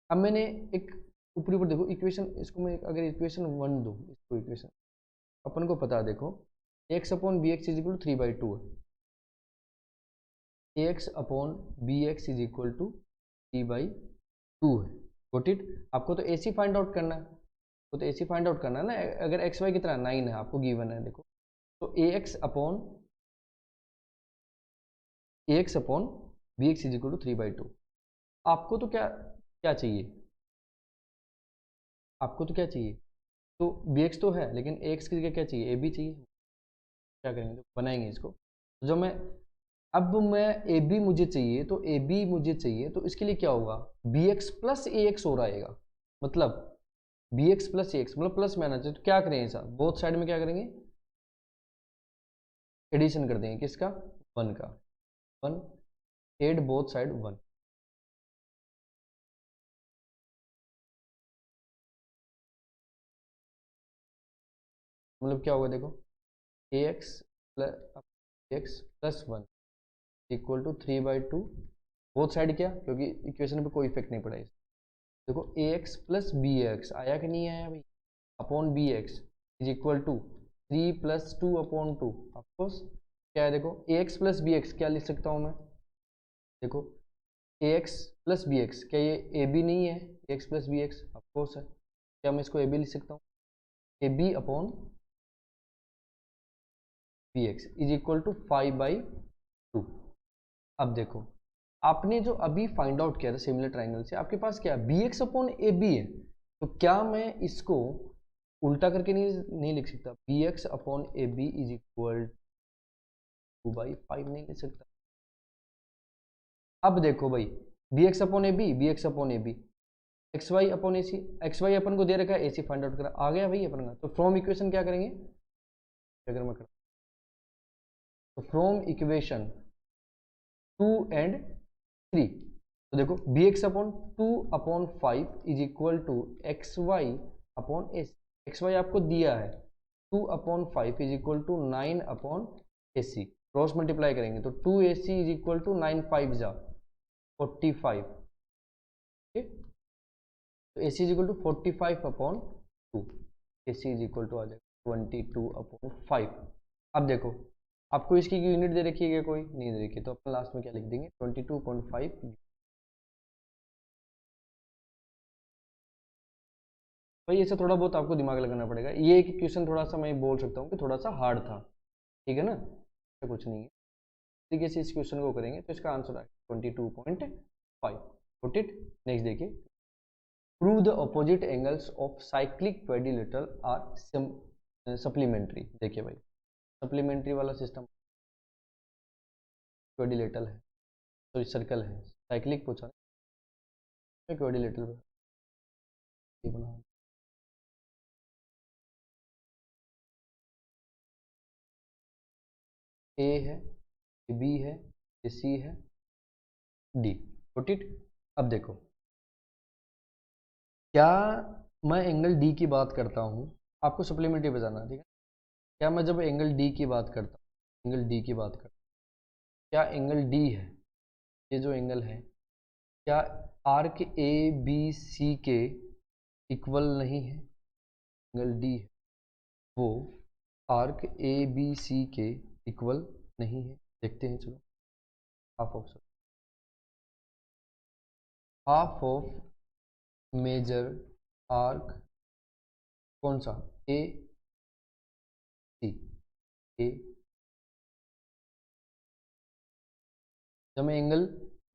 Speaker 1: अब मैंने एक ऊपरी ऊपर देखो इक्वेशन, इसको मैं अगर इक्वेशन 1 दूँ, इसको इक्वेशन अपन को पता है, देखो X upon B X is equal to 3/2 है, A X upon B X is equal to 3/2 है। Got it. आपको तो ए सी फाइंड आउट करना है, तो ए सी फाइंड आउट करना है ना, अगर एक्स वाई कितना 9 है आपको गिवन है, देखो तो A X upon B X is equal to 3/2। आपको तो क्या क्या चाहिए, आपको तो क्या चाहिए, तो बी एक्स तो है लेकिन ए एक्स की जगह क्या चाहिए, ए बी चाहिए। क्या करेंगे, तो बनाएंगे इसको, तो जब मैं अब मैं ए बी मुझे चाहिए, तो ए बी मुझे चाहिए, तो इसके लिए क्या होगा B X plus A x हो रहेगा, मतलब B X plus A x, मतलब प्लस में आना चाहिए। तो क्या करेंगे सर, बोथ साइड में क्या करेंगे एडिशन कर देंगे, किसका 1 का, 1 एड बोथ साइड 1। मतलब क्या होगा देखो A X plus 1 equal to 3/2, both side क्या, क्योंकि इक्वेशन पे कोई इफेक्ट नहीं पड़ा इस, देखो A X plus B X आया कि नहीं आया भाई, upon B X is equal to 3+2/2, of course क्या है, देखो A X plus B X क्या लिख सकता हूँ मैं, देखो A X plus B X, क्या ये ए बी नहीं है, A X plus B X of course है, क्या मैं इसको ए बी लिख सकता हूँ, A B upon B X is equal to 5/2। अब देखो आपने जो अभी फाइंड आउट किया था सिमिलर ट्राइंगल से, आपके पास क्या B X upon A B है, तो क्या मैं इसको उल्टा करके नहीं लिख सकता, B X upon A B is equal 2/5 नहीं लिख सकता। अब देखो भाई B X upon A B, B X upon A B, X Y upon A C, X Y अपन को दे रखा है, ए सी फाइंड आउट करा, आ गया भाई अपन का। तो फ्रॉम इक्वेशन क्या करेंगे, अगर मैं कर, तो फ्रॉम इक्वेशन 2 एंड 3, तो देखो B X upon 2/5 is equal to X Y upon A C, X Y आपको दिया है 2/5 is equal to 9/AC, cross multiply करेंगे तो 2AC इज इक्वल टू 9×5 45, ठीक, तो AC is equal to 45/2, AC is equal to आ जाएगा 22/5। अब देखो आपको इसकी यूनिट दे रखी है क्या? कोई नहीं दे रखी, तो अपन लास्ट में क्या लिख देंगे 22.5। भाई ऐसे थोड़ा बहुत आपको दिमाग लगाना पड़ेगा। ये एक क्वेश्चन थोड़ा सा मैं बोल सकता हूँ कि थोड़ा सा हार्ड था, ठीक है ना, ऐसा कुछ नहीं है। तरीके से इस क्वेश्चन को करेंगे तो इसका आंसर आएगा 22.5। पुट इट नेक्स्ट देखिए, prove the opposite angles of cyclic quadrilateral are supplementary. देखिए भाई सप्लीमेंट्री वाला सिस्टम क्वाड्रिलेटरल है, तो सर्कल है, साइक्लिक पूछा ना, क्वाड्रिलेटरल ये बना ए है, बी है, सी है, डी। Put it. अब देखो क्या मैं एंगल डी की बात करता हूँ, आपको सप्लीमेंट्री बताना, ठीक है। क्या मैं जब एंगल डी की बात करता हूँ, एंगल डी की बात करता हूँ, क्या एंगल डी है, ये जो एंगल है, क्या आर्क ए बी सी के इक्वल नहीं है? एंगल डी है वो आर्क ए बी सी के इक्वल नहीं है। देखते हैं, चलो हाफ ऑफ मेजर आर्क कौन सा, ए सी, ए। जब मैं एंगल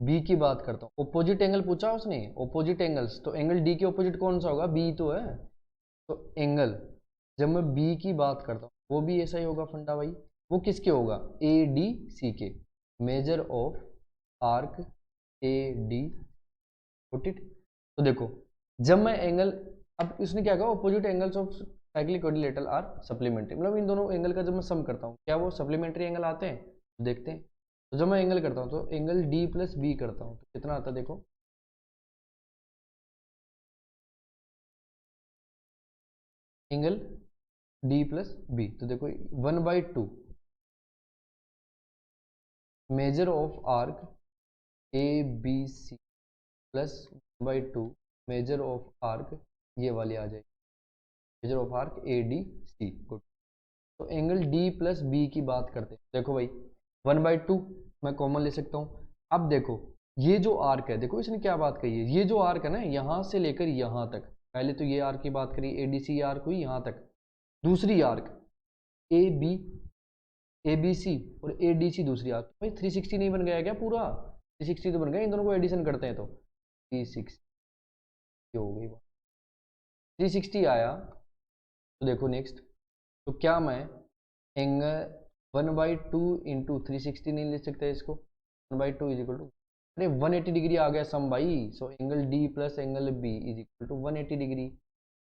Speaker 1: बी की बात करता हूँ, ओपोजिट एंगल पूछा उसने, ओपोजिट एंगल्स, तो एंगल डी के ओपोजिट कौन सा होगा, बी तो है। तो एंगल जब मैं बी की बात करता हूँ वो भी ऐसा ही होगा फंडा भाई, वो किसके होगा, ए डी सी के, measure of arc A D. Put it. तो देखो जब मैं एंगल, अब इसने क्या कहा, opposite angles of cyclic quadrilateral are supplementary, मतलब इन दोनों एंगल का जब मैं सम करता हूँ क्या वो सप्लीमेंट्री एंगल आते हैं? देखते हैं। तो जब मैं एंगल करता हूँ तो एंगल डी प्लस बी करता हूँ तो कितना आता है देखो, एंगल डी प्लस बी, तो देखो 1/2 measure of arc A B C plus 1/2 measure of arc, ये वाली आ जाएगी measure of arc A D C. Good. तो एंगल डी प्लस बी की बात करते हैं, देखो भाई 1/2 मैं कॉमन ले सकता हूँ। अब देखो ये जो आर्क है, देखो इसने क्या बात कही है, ये जो आर्क है ना यहाँ से लेकर यहाँ तक, पहले तो ये आर्क की बात करी, ए डी सी आर्क हुई यहाँ तक, दूसरी arc A B, A B C और ए डी सी दूसरी आर्क, भाई 360 नहीं बन गया क्या पूरा, 360 तो बन गया, इन दोनों को एडिशन करते हैं तो 360 हो गई बात, 360 आया। तो देखो नेक्स्ट, तो क्या मैं एंगल 1/2 इंटू 360 नहीं ले सकता इसको, 1/2 इज इक्वल टू, अरे 180 डिग्री आ गया सम भाई। So angle D plus angle B is equal to 180 degree,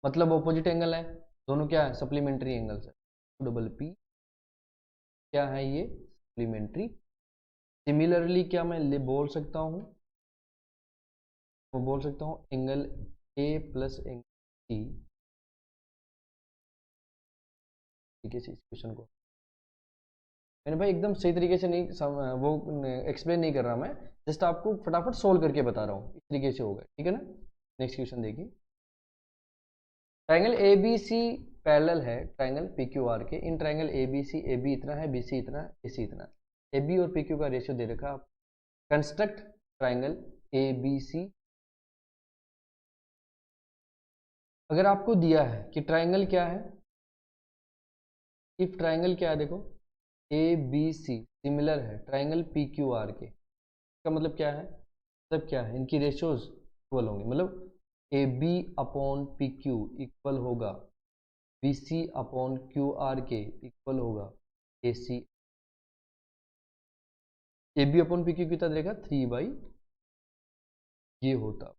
Speaker 1: मतलब ऑपोजिट एंगल है, दोनों क्या है सप्लीमेंट्री एंगल्स है। डबल पी क्या है ये, सप्लीमेंट्री। सिमिलरली क्या मैं बोल सकता हूँ, मैं बोल सकता हूँ angle A plus angle C, ठीक है, इस क्वेश्चन को मैंने भाई एकदम सही तरीके से नहीं वो एक्सप्लेन नहीं कर रहा मैं, जस्ट आपको फटाफट सोल्व करके बता रहा हूँ, इस तरीके से होगा, ठीक है ना। नेक्स्ट क्वेश्चन देखिए, triangle A B C parallel है ट्रायंगल पी क्यू आर के, in triangle A B C, A B इतना है, बी सी इतना है, ए सी इतना है, ए बी और पी क्यू का रेशियो दे रखा है। Construct triangle A B C. अगर आपको दिया है कि ट्रायंगल क्या है, इफ ट्रायंगल क्या है, देखो ए बी सी सिमिलर है ट्रायंगल पी क्यू आर के, इसका मतलब क्या है, मतलब क्या है, इनकी रेशियोज इक्वल होंगे, मतलब A B upon P Q equal होगा B C upon Q R के इक्वल होगा A C. A B upon P Q कितना देगा 3/, ये होता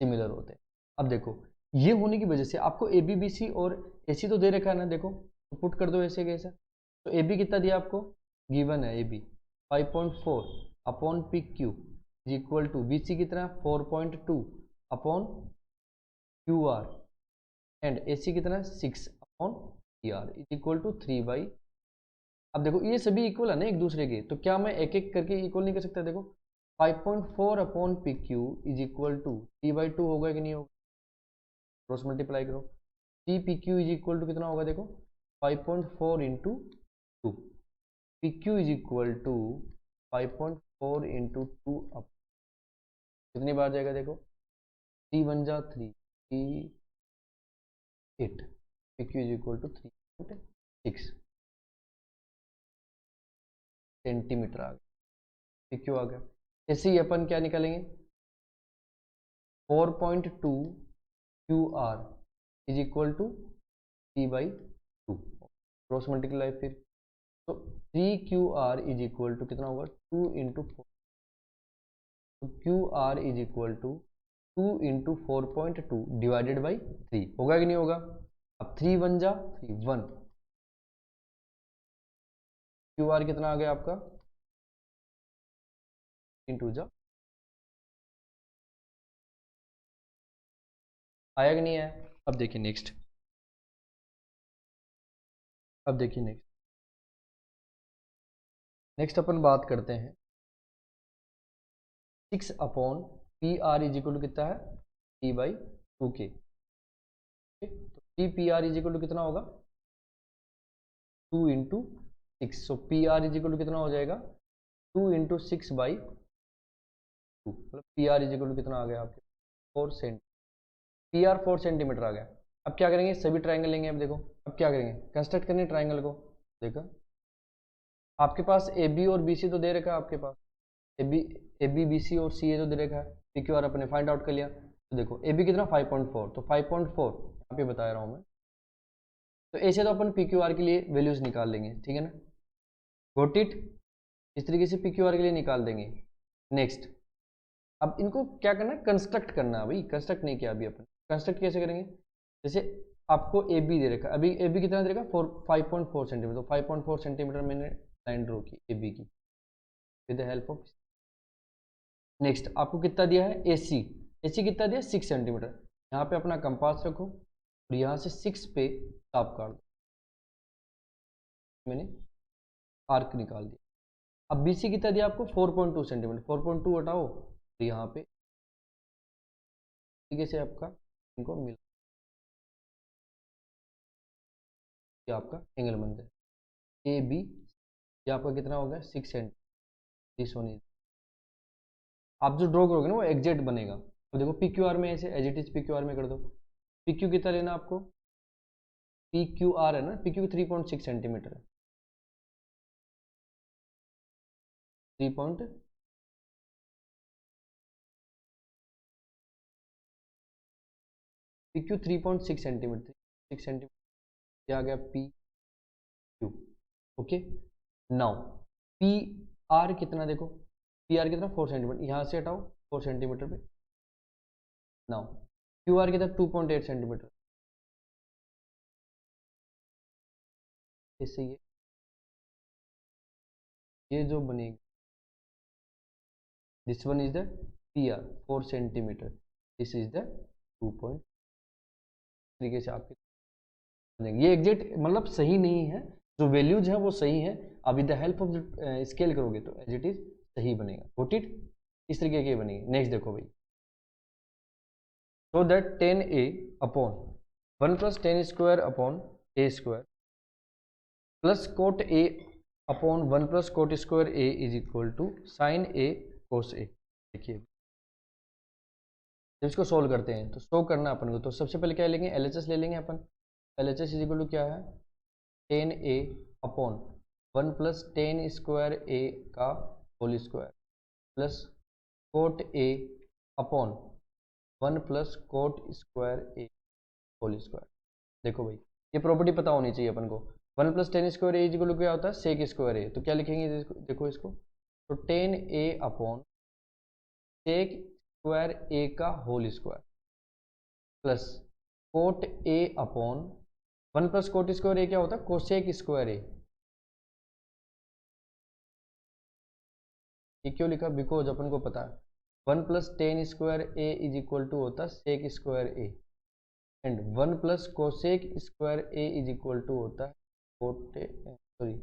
Speaker 1: सिमिलर होते हैं। अब देखो ये होने की वजह से आपको ए बी बी सी और ए सी तो दे रखा है ना, देखो तो पुट कर दो ऐसे कैसे, तो ए बी कितना दिया आपको, गिवन है A B 5.4 upon P Q is equal to B C कितना 4.2 upon Q R and A C कितना 6 upon T R is equal to 3/। अब देखो ये सभी इक्वल है ना एक दूसरे के, तो क्या मैं एक एक करके इक्वल नहीं कर सकता, देखो 5.4 upon P Q is equal to 3/2 होगा कि नहीं होगा, क्रॉस मल्टीप्लाई करो, T P Q is equal to कितना होगा देखो 5.4 into 2, P Q is equal to 5.4 into 2 up, कितनी बार जाएगा देखो, 3 वन जा 3, 8, P Q is equal to 3.6 centimetre आ गया, पी क्यू आ गया। ऐसे ही अपन क्या निकालेंगे, 4.2 Q R is equal to 3/2, cross multiply फिर, तो 3 Q R is equal to कितना होगा, 2 इंटू 4, तो Q R is equal to 2 into 4.2 divided by 3, होगा कि नहीं होगा। अब 3 वन जा 3, 1, क्यू आर कितना आ गया आपका, इंटू जा, आया कि नहीं आया। अब देखिए नेक्स्ट, अब देखिए नेक्स्ट अपन बात करते हैं 6 upon P R is equal to कितना है, P/2K, तो 3 P R is equal to कितना होगा, 2 into 6, so P R is equal to कितना हो जाएगा, 2 इंटू 6/2, मतलब P R is equal to कितना आ गया आपके 4 सेंट, पी आर 4 सेंटीमीटर आ गया। अब क्या करेंगे, सभी ट्राइंगल लेंगे। अब देखो अब क्या करेंगे, कंस्ट्रक्ट करने ट्राइंगल को। देखो आपके पास ए बी और बी सी तो दे रखा है, आपके पास ए बी बी सी और सी ए तो दे रखा है, पी क्यू आर अपने फाइंड आउट कर लिया। तो देखो ए बी कितना 5.4, तो 5.4 यहाँ पे बता रहा हूँ मैं, तो ऐसे तो अपन पी क्यू आर के लिए वैल्यूज निकाल लेंगे, ठीक है ना, गोट इट, इस तरीके से पी क्यू आर के लिए निकाल देंगे। नेक्स्ट अब इनको क्या करना है, कंस्ट्रक्ट करना है भाई, कंस्ट्रक्ट नहीं किया अभी अपन, कंस्ट्रक्ट कैसे करेंगे, जैसे आपको ए बी दे रखा, अभी ए बी कितना दे रखा, 5.4 सेंटीमीटर, तो 5.4 सेंटीमीटर मैंने लाइन ड्रॉ की ए बी की with the help of. Next आपको कितना दिया है, ए सी कितना दिया, 6 सेंटीमीटर, यहाँ पे अपना कंपास रखो और यहाँ से 6 पे ताप काट दो, मैंने आर्क निकाल दिया। अब बी सी कितना दिया आपको, 4.2 सेंटीमीटर, 4.2 हटाओ तो यहाँ पे तरीके से आपका इनको मिल, ये आपका एंगल बनता है ए बी, ये आपका कितना हो गया 6 सेंटीमीटर, आप जो ड्रॉ करोगे ना वो एग्जैक्ट बनेगा। तो देखो पी क्यू आर में ऐसे as it is P Q R में कर दो, पी क्यू कितना लेना आपको, पी क्यू आर है ना, पी क्यू 3.6 सेंटीमीटर है, 3 point, P Q 3.6 centimetre, 6 centimetre आ गया P Q, okay. Now P R कितना, देखो पी आर कितना 4 सेंटीमीटर, यहाँ से हटाओ 4 सेंटीमीटर पे, नाउ क्यू आर कितना 2.8 सेंटीमीटर, इससे ये जो बनेगी, this one is the P R 4 centimetre, this is the 2 point, तरीके से आपके ये एग्जैक्ट मतलब सही नहीं है, जो वैल्यूज है वो सही है, आप with the help of scale करोगे तो एज इट इज सही बनेगा, गॉट इट, इस तरीके की बनेगी। नेक्स्ट देखो भाई, so that 10a upon 1 plus 10 square upon A square plus cot A upon 1 plus cot square A is equal to sine A cos A. देखिए जब इसको सोल्व करते हैं तो शो करना अपन को, तो सबसे पहले क्या लेंगे, एलएचएस ले लेंगे अपन, एलएचएस इज इक्वल टू क्या है, 10a upon 1 plus 10 square A का whole square plus cot A upon 1 plus cot square A whole square. देखो भाई ये प्रॉपर्टी पता होनी चाहिए अपन को, 1 plus 10 square A equal to क्या होता है, सेक स्क्वायर ए, तो क्या लिखेंगे देखो इसको, तो 10a upon sec square A का whole square plus cot A upon 1 plus cot square A क्या होता है, कोसेक स्क्वायर ए, ये क्यों लिखा, बिकॉज अपन को पता है 1 plus 10 square A is equal to होता है sec square A, and 1 plus cosec square A is equal to होता है cot, sorry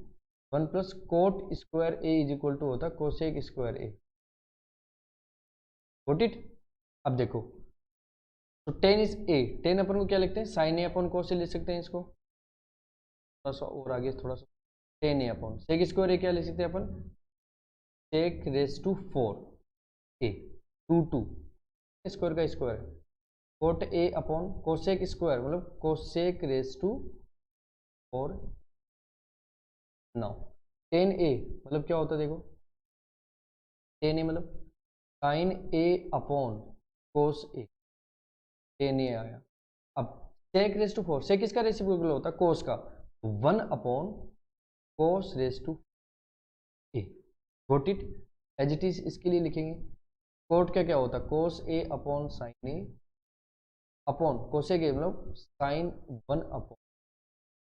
Speaker 1: 1 plus cot square A is equal to होता है cosec square A, got it. अब देखो तो 10 is a, 10 अपन को क्या लिखते हैं, साइन ए अपन कोस से लिख सकते हैं इसको, थोड़ा सा और आगे थोड़ा सा 10a upon sec square A क्या ले सकते हैं अपन, sec raise to 4 A 2 square का स्क्वायर है, cot A upon cosec square मतलब cosec raise to 4। Now 10a मतलब क्या होता है देखो, 10a मतलब sign A upon cos A, 10a आया। अब सेक रेस टू 4, सेक किसका रेसिप्रोकल होता है, कोस का, 1 upon cos raise to A, got it, as it is इसके लिए लिखेंगे। कोट क्या क्या होता है, cos A upon sine A upon cosec A मतलब साइन 1 अपॉन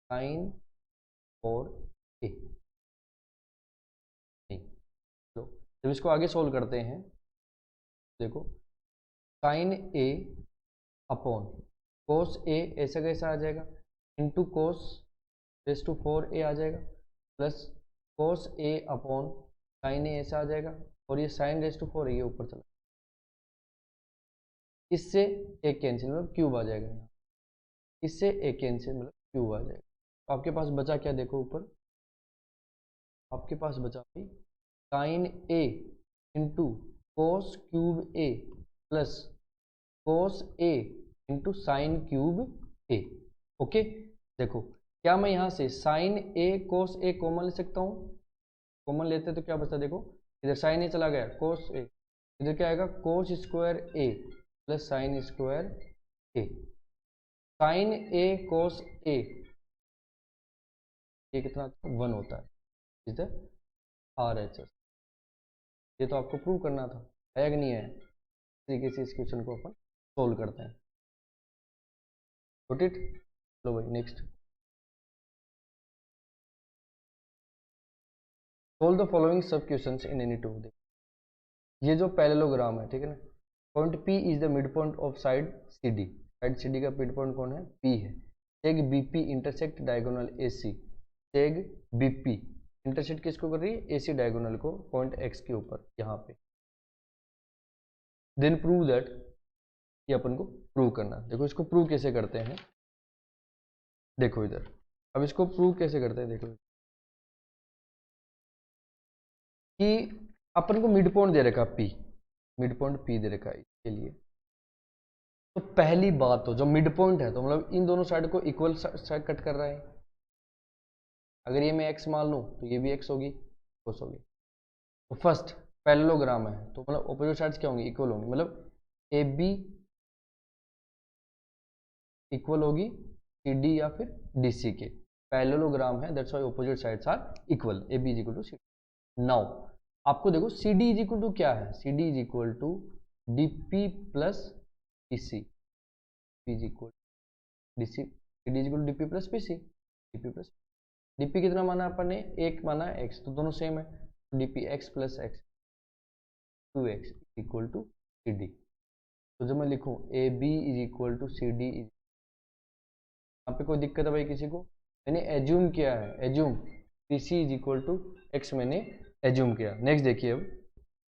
Speaker 1: साइन 4 ए। तो जब इसको आगे सोल्व करते हैं देखो, साइन ए अपॉन कोस ए ऐसा कैसा आ जाएगा, into cos raise to 4a आ जाएगा, plus cos A upon sine A ऐसा आ जाएगा, और ये साइन रेस टू 4 ये ऊपर चला, इससे एक कैंसिल मतलब क्यूब आ जाएगा यहाँ, इससे एक कैंसिल मतलब क्यूब आ जाएगा। तो आपके पास बचा क्या देखो, ऊपर आपके पास बचा भाई साइन ए इंटू कोस क्यूब ए प्लस कोस ए इंटू साइन क्यूब ए। ओके, देखो क्या मैं यहाँ से sign A cos A common ले सकता हूँ, कॉमन लेते तो क्या बचता देखो, इधर साइन ए चला गया कोस ए, इधर क्या आएगा cos square A plus sine square A, sign A cos ए, ये कितना 1 होता है, इधर आर एच एस। ये तो आपको प्रूव करना था, है कि नहीं है, इस तरीके से इस क्वेश्चन को अपन सोल्व करते हैं। गॉट इट, लो भाई next, solve the following sub questions in any two. ये जो पैरेललोग्राम है ठीक है ना, point P is the mid point of side CD, side CD का मिड पॉइंट कौन है, P है। सेग BP intersect diagonal AC, सेग BP intersect किसको कर रही है, AC डायगोनल को पॉइंट X के ऊपर यहाँ पे। देन प्रूव दैट, ये अपन को प्रूव करना। देखो इसको प्रूव कैसे करते हैं, देखो इधर, अब इसको प्रूव कैसे करते हैं देखो, कि अपन को मिड पॉइंट दे रखा P, मिड पॉइंट P दे रखा है इसके लिए। तो पहली बात तो जो मिड पॉइंट है तो मतलब इन दोनों साइड को इक्वल साइड कट कर रहा है। अगर ये मैं x मान लूँ तो ये भी x होगी, cos होगी। तो फर्स्ट पैरेललोग्राम है तो मतलब ऑपोजिट साइड्स क्या होंगी, इक्वल होंगी, मतलब AB इक्वल होगी CD या फिर DC के। पैरेललोग्राम है that's why opposite sides are equal, AB is equal to CD। Now आपको देखो CD इज इक्वल टू क्या है, CD is equal to DP plus PC, is equal DC, CD is equal to DP plus PC, DP plus DP कितना माना अपन ने, एक माना x, तो दोनों सेम है, DP x plus x 2x equal to CD। तो जब मैं लिखूं AB is equal to CD, यहाँ पे कोई दिक्कत है भाई किसी को, मैंने एज्यूम किया है, assume PC is equal to x मैंने एज्यूम किया। नेक्स्ट देखिए, अब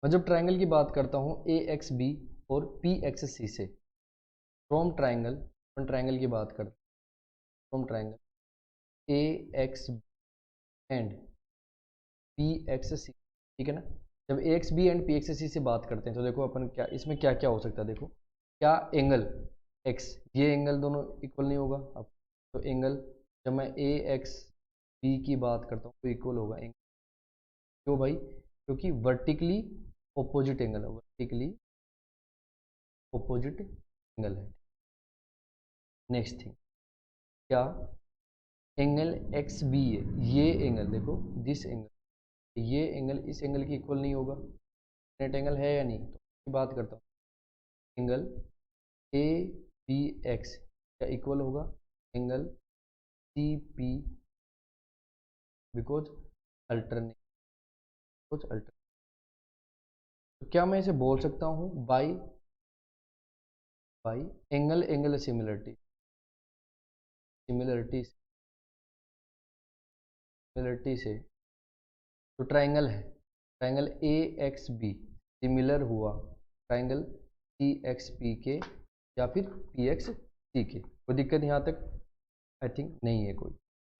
Speaker 1: मैं जब ट्राइंगल की बात करता हूँ AXB और PXC से, फ्रॉम ट्राइंगल, अपन ट्राइंगल की बात करते हैं, from triangle AXB and PXC, ठीक है ना। जब AXB एंड PXC से बात करते हैं तो देखो अपन क्या इसमें क्या क्या हो सकता है, देखो क्या एंगल x, ये एंगल दोनों इक्वल नहीं होगा अब, तो एंगल जब मैं AXB की बात करता हूँ तो इक्वल होगा एंगल, क्यों भाई, क्योंकि वर्टिकली ऑपोजिट एंगल है, वर्टिकली ऑपोजिट एंगल है। नेक्स्ट थिंग, क्या एंगल XB है, ये एंगल देखो दिस एंगल, ये एंगल इस एंगल की इक्वल नहीं होगा, नेट एंगल है या नहीं, तो बात करता हूँ एंगल ABX क्या इक्वल होगा एंगल CP, बिकॉज अल्टरनेट, कुछ अल्टर, तो क्या मैं इसे बोल सकता हूँ by by angle, angle similarity, similarity similarity से, तो ट्राइंगल है, ट्राइंगल AXB सिमिलर हुआ ट्राइंगल CXP के या फिर PXC के, कोई दिक्कत यहाँ तक आई थिंक नहीं है कोई।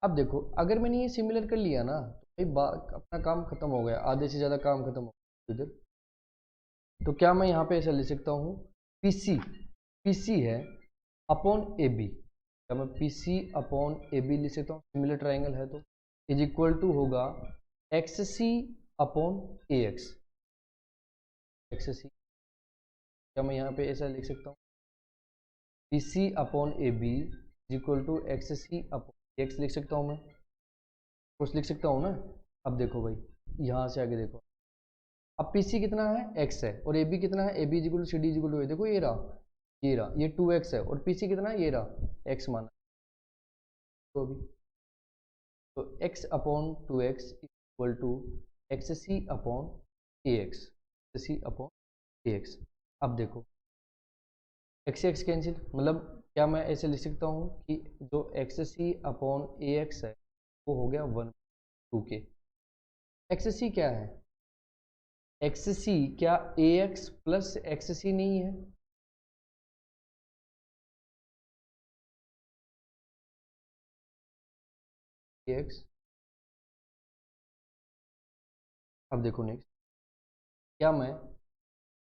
Speaker 1: अब देखो अगर मैंने ये सिमिलर कर लिया ना तो भाई अपना काम खत्म हो गया, आधे से ज़्यादा काम खत्म हो गया इधर। तो क्या मैं यहाँ पे ऐसा लिख सकता हूँ, पीसी, पीसी है अपॉन ए बी, क्या मैं पीसी अपॉन ए बी लिख सकता हूँ, सिमिलर ट्राइंगल है तो इज इक्वल टू होगा X C upon A X, X C, क्या मैं यहाँ पे ऐसा लिख सकता हूँ, P C upon A B is equal to X C upon X लिख सकता हूँ मैं, कुछ लिख सकता हूँ ना। अब देखो भाई यहाँ से आगे देखो, अब पी सी कितना है, एक्स है, और ए बी कितना है, A B is equal to C D is equal to A, देखो ये रहा, ये 2x है, और पी सी कितना है, ये रहा x माना, तो अभी तो x upon 2x equal to X C upon A X, C upon A X. अब देखो एक्स एक्स कैंसिल, मतलब क्या मैं ऐसे लिख सकता हूँ कि जो x C upon A x है वो हो गया 1/2 के। एक्स सी क्या है, एक्स सी क्या ए एक्स प्लस एक्स सी नहीं है, ए एक्स। अब देखो नेक्स्ट, क्या मैं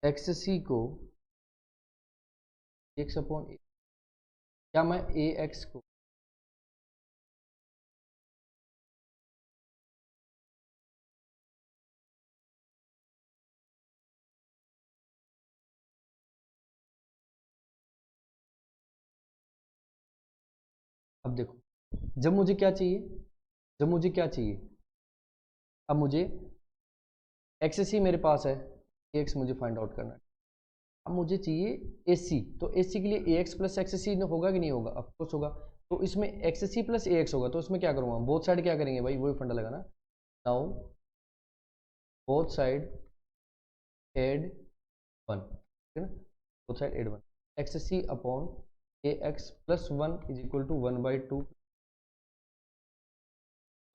Speaker 1: एक्स सी को एक्स अपॉन, क्या मैं ए एक्स को, अब देखो जब मुझे क्या चाहिए, जब मुझे क्या चाहिए, अब मुझे एक्स सी मेरे पास है, ए एक्स मुझे फाइंड आउट करना है, अब मुझे चाहिए ए सी, तो ए सी के लिए ए एक्स प्लस एक्स सी होगा कि नहीं होगा, ऑफकोर्स होगा। तो इसमें x C plus A X होगा, तो इसमें क्या करूँगा, बोथ साइड क्या करेंगे भाई, वही फंडा लगाना, नाउ बोथ साइड एड 1, ठीक है ना, both side add 1, X C upon A X plus 1 is equal to 1/2।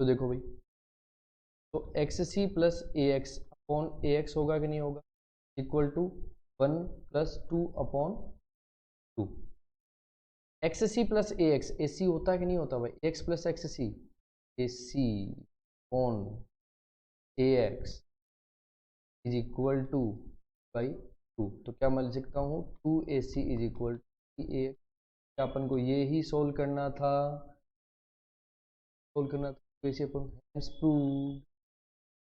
Speaker 1: तो देखो भाई, तो X C plus A X upon A X होगा कि नहीं होगा, equal to 1+2 upon 2, X C plus A X, A C होता है कि नहीं होता भाई, X plus X C, A C upon A X is equal to by 2, तो क्या मैं लिख सकता हूँ 2ac इज इक्वल टू ए, क्या अपन को ये ही सोल्व करना था, सोल्व करना था, तो इसे अपन हेंस प्रूव्ड,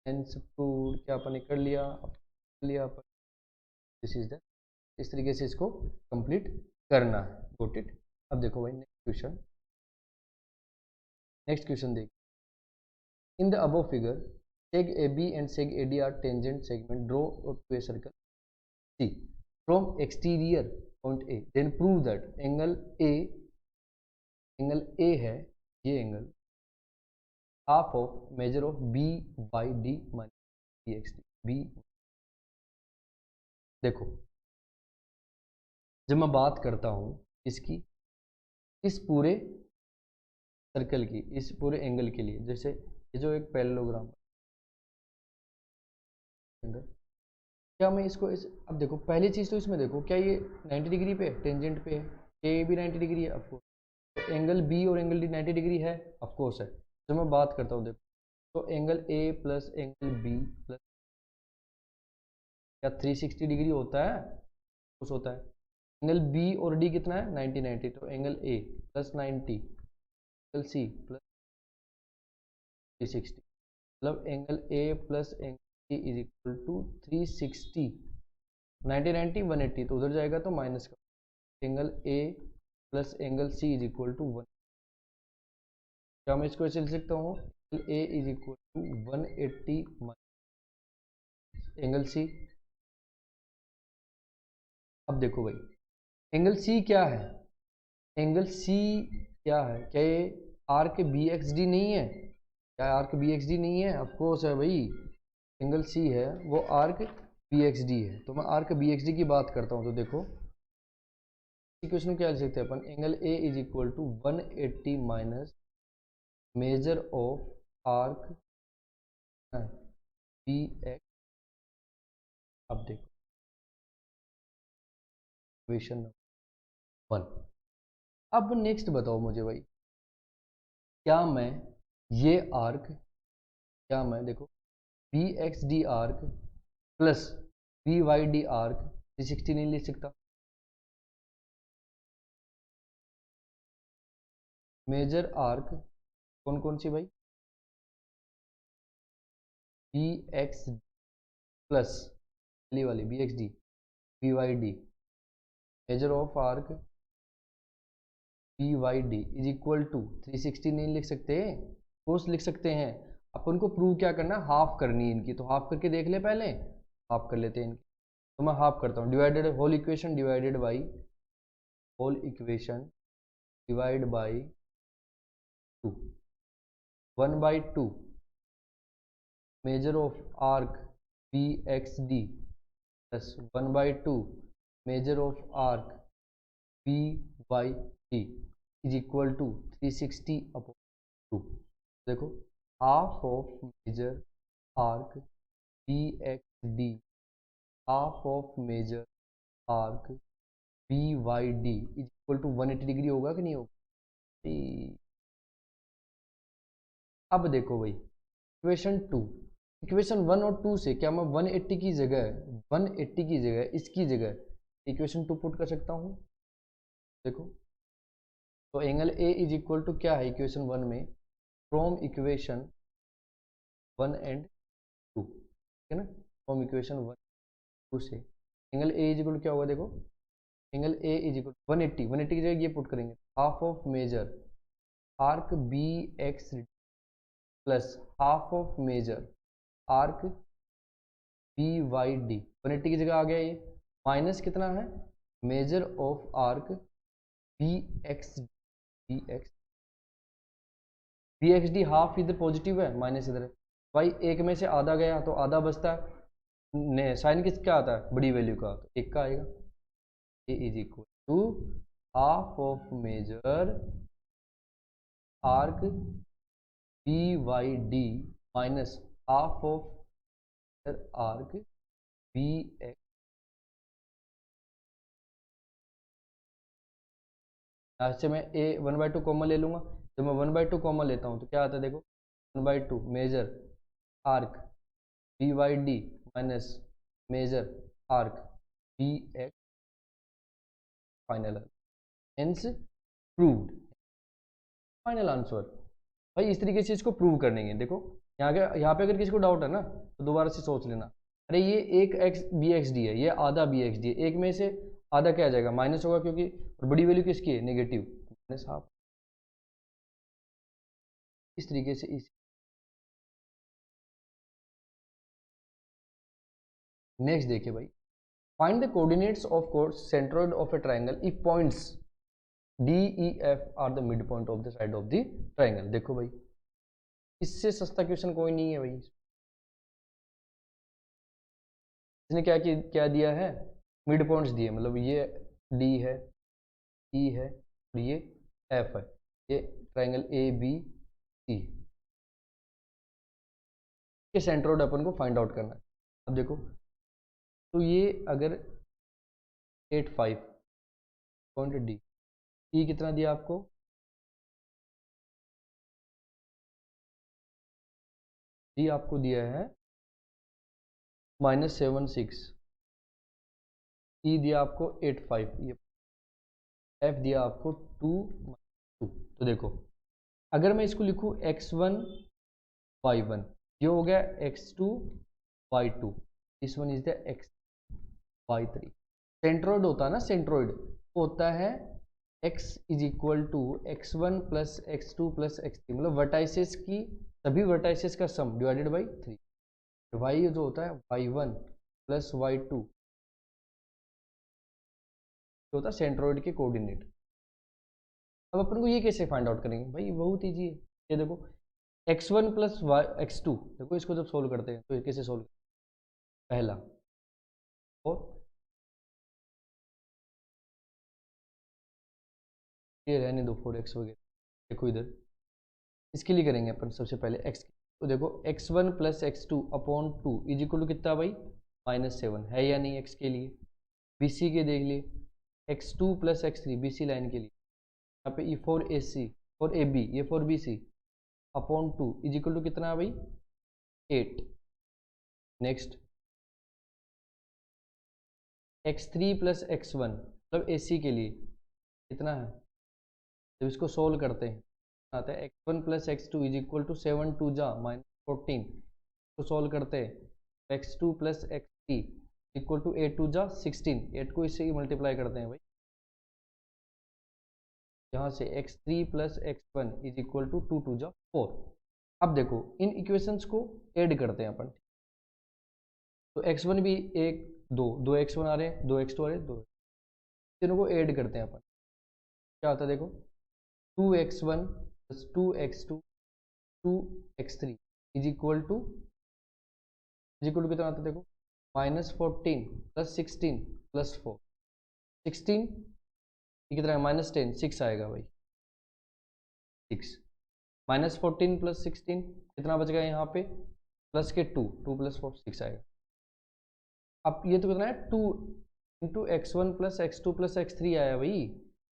Speaker 1: हेंस प्रूव्ड, क्या अपन ने कर लिया, कर लिया अपन, दिस इज द, इस तरीके से इसको कंप्लीट करना है, गोट इट। अब देखो भाई नेक्स्ट क्वेश्चन, नेक्स्ट क्वेश्चन देख, इन the above figure seg AB and seg AD are tangent segment, draw to a circle C from exterior point A, then prove that angle A है, ये angle half of measure of B by D minus dxt, B। देखो जब मैं बात करता हूँ इसकी, इस पूरे सर्कल की, इस पूरे एंगल के लिए, जैसे ये जो एक पैरेललोग्राम, क्या मैं इसको अब देखो पहली चीज़ तो इसमें देखो क्या ये 90 डिग्री पे टेंजेंट पे है, ए भी 90 डिग्री है ऑफकोर्स, तो एंगल बी और एंगल डी 90 डिग्री है ऑफकोर्स है। जब मैं बात करता हूँ देखो, तो angle A plus angle B plus क्या 360 डिग्री होता है, कुछ होता है, एंगल बी और डी कितना है 90 90, तो angle A plus 90, angle C plus 360, मतलब angle A plus angle C is equal to 360, 90 90 180, तो उधर जाएगा तो माइनस का, angle A plus angle C is equal to 1, क्या मैं इसको ऐसे लिख सकता हूँ, angle A is equal to 180 angle C. अब देखो भाई एंगल सी क्या है, एंगल सी क्या है, क्या ये आर्क बी एक्स डी नहीं है, क्या आर्क बी एक्स डी नहीं है, ऑफकोर्स है भाई, एंगल सी है वो आर्क बी एक्स डी है, तो मैं आर्क बी एक्स डी की बात करता हूँ, तो देखो इक्वेशन क्या लिख सकते हैं अपन, angle A is equal to 180 minus major of arc B X. अब देखो इक्वेशन नंबर 1, अब नेक्स्ट बताओ मुझे भाई, क्या मैं ये आर्क, क्या मैं देखो B X D arc plus B Y D arc 360 नहीं लिख सकता? मेजर आर्क कौन कौन सी भाई? बी एक्स प्लस वाली B X D B Y D, measure of arc B Y D is equal to 360 नहीं लिख सकते? कोर्स लिख सकते हैं। अपन को प्रूव क्या करना है, हाफ करनी है इनकी, तो हाफ करके देख ले पहले, हाफ कर लेते हैं इनकी। तो मैं हाफ करता हूँ, divided whole equation divided by whole equation divide by 2, 1/2 measure of arc B X D plus 1/2 measure of arc B Y D is equal to 360 upon 2। देखो half of major arc B X D half of major arc B Y D is equal to 180 degree होगा कि नहीं होगा? अब देखो भाई equation 2, equation 1 और 2 से क्या मैं 180 की जगह इसकी जगह इक्वेशन 2 पुट कर सकता हूँ? देखो तो angle A is equal to क्या है इक्वेशन 1 में, फ्रॉम इक्वेशन 1 एंड 2, ठीक है ना, फ्रॉम इक्वेशन 1 2 से angle A is equal to क्या होगा? देखो एंगल ए इज इक्वल 180 की जगह ये पुट करेंगे, half of major arc B X plus half of major arc B Y D, 180 की जगह आ गया ये, माइनस कितना है measure of arc B X D half इधर पॉजिटिव है, माइनस इधर है भाई, एक में से आधा गया तो आधा बचता है, साइन किसका आता है बड़ी वैल्यू का, तो एक का आएगा। A is equal to half of major arc B Y D minus half of arc B X. से मैं ए 1/2 कॉमन ले लूंगा, जब मैं 1/2 कॉमन लेता हूँ तो क्या आता है? देखो 1/2 measure arc B Y D minus measure arc B X, final hence proved, final answer. भाई इस तरीके से इसको प्रूव करेंगे। देखो यहाँ पे अगर किसी को डाउट है ना तो दोबारा से सोच लेना, अरे ये एक एक्स बी एक्स डी है, ये आधा बी एक्स डी है, एक में से आधा क्या आ जाएगा माइनस होगा, क्योंकि और बड़ी वैल्यू किसकी है नेगेटिव, माइनस हाफ। इस तरीके से इस नेक्स्ट देखिए भाई, find the coordinates of centroid of a triangle if points D E F R the mid point of the side of the triangle. देखो भाई इससे सस्ता क्वेश्चन कोई नहीं है भाई, इसने क्या दिया है, मिड पॉइंट्स दिए, मतलब ये डी है, ई है और ये एफ है, ये ट्राइंगल ए बी सी के सेंट्रोइड अपन को फाइंड आउट करना है। अब देखो तो ये अगर 85 पॉइंट डी, ई कितना दिया आपको, डी आपको दिया है -76, ई दिया आपको 85, ये एफ दिया आपको 2 2। तो देखो अगर मैं इसको लिखूँ x1 y1, ये हो गया x2 y2, this one is the x y3। Centroid होता है ना, सेंट्रोइड होता है x is equal to x1 plus x2 plus x3, मतलब वर्टाइसेस की सभी वर्टाइसेस का सम डिवाइडेड बाई 3। y जो होता है y1 प्लस y2 जो होता है सेंट्रोइड के कोऑर्डिनेट। अब अपन को ये कैसे फाइंड आउट करेंगे भाई, बहुत ईजी है। ये देखो x1 प्लस x2, देखो इसको जब सोल्व करते हैं तो ये कैसे सोल्व, पहला और ये रहने दो 4x वगैरह, देखो इधर इसके लिए करेंगे अपन सबसे पहले x, तो देखो x1 plus x2 upon 2 is equal to कितना भाई -7 है या नहीं x के लिए, bc के देख लिए x2 plus x3 bc line के लिए, यहाँ पे E4AC और AB ये 4BC, upon 2 is equal to कितना है भाई 8। नेक्स्ट x3 प्लस x1 मतलब AC के लिए कितना है, जब इसको सोल्व करते हैं आता है x1 plus x2 is equal to 7 2 जा -14, तो सोल्व करते हैं x2 plus x3 equal to 8 2 जा 16, 8 को इससे मल्टीप्लाई करते हैं भाई, यहाँ से x3 plus x1 is equal to 2 2 जा 4। अब देखो इन इक्वेशंस को ऐड करते हैं अपन, तो x1 भी एक दो x1 आ रहे हैं, 2x2 आ रहे हैं, दो तीनों को ऐड करते हैं अपन, क्या आता है देखो 2x1 plus 2x2 2x3 is equal to कितना आता है देखो -14 प्लस 16 प्लस 4, 16 ये कितना है -10 6 आएगा भाई 6, -14 प्लस 16 कितना बच गया यहाँ पे प्लस के 2 प्लस 4 6 आएगा। अब ये तो कितना है 2 into x1 plus x2 plus x3 आया भाई।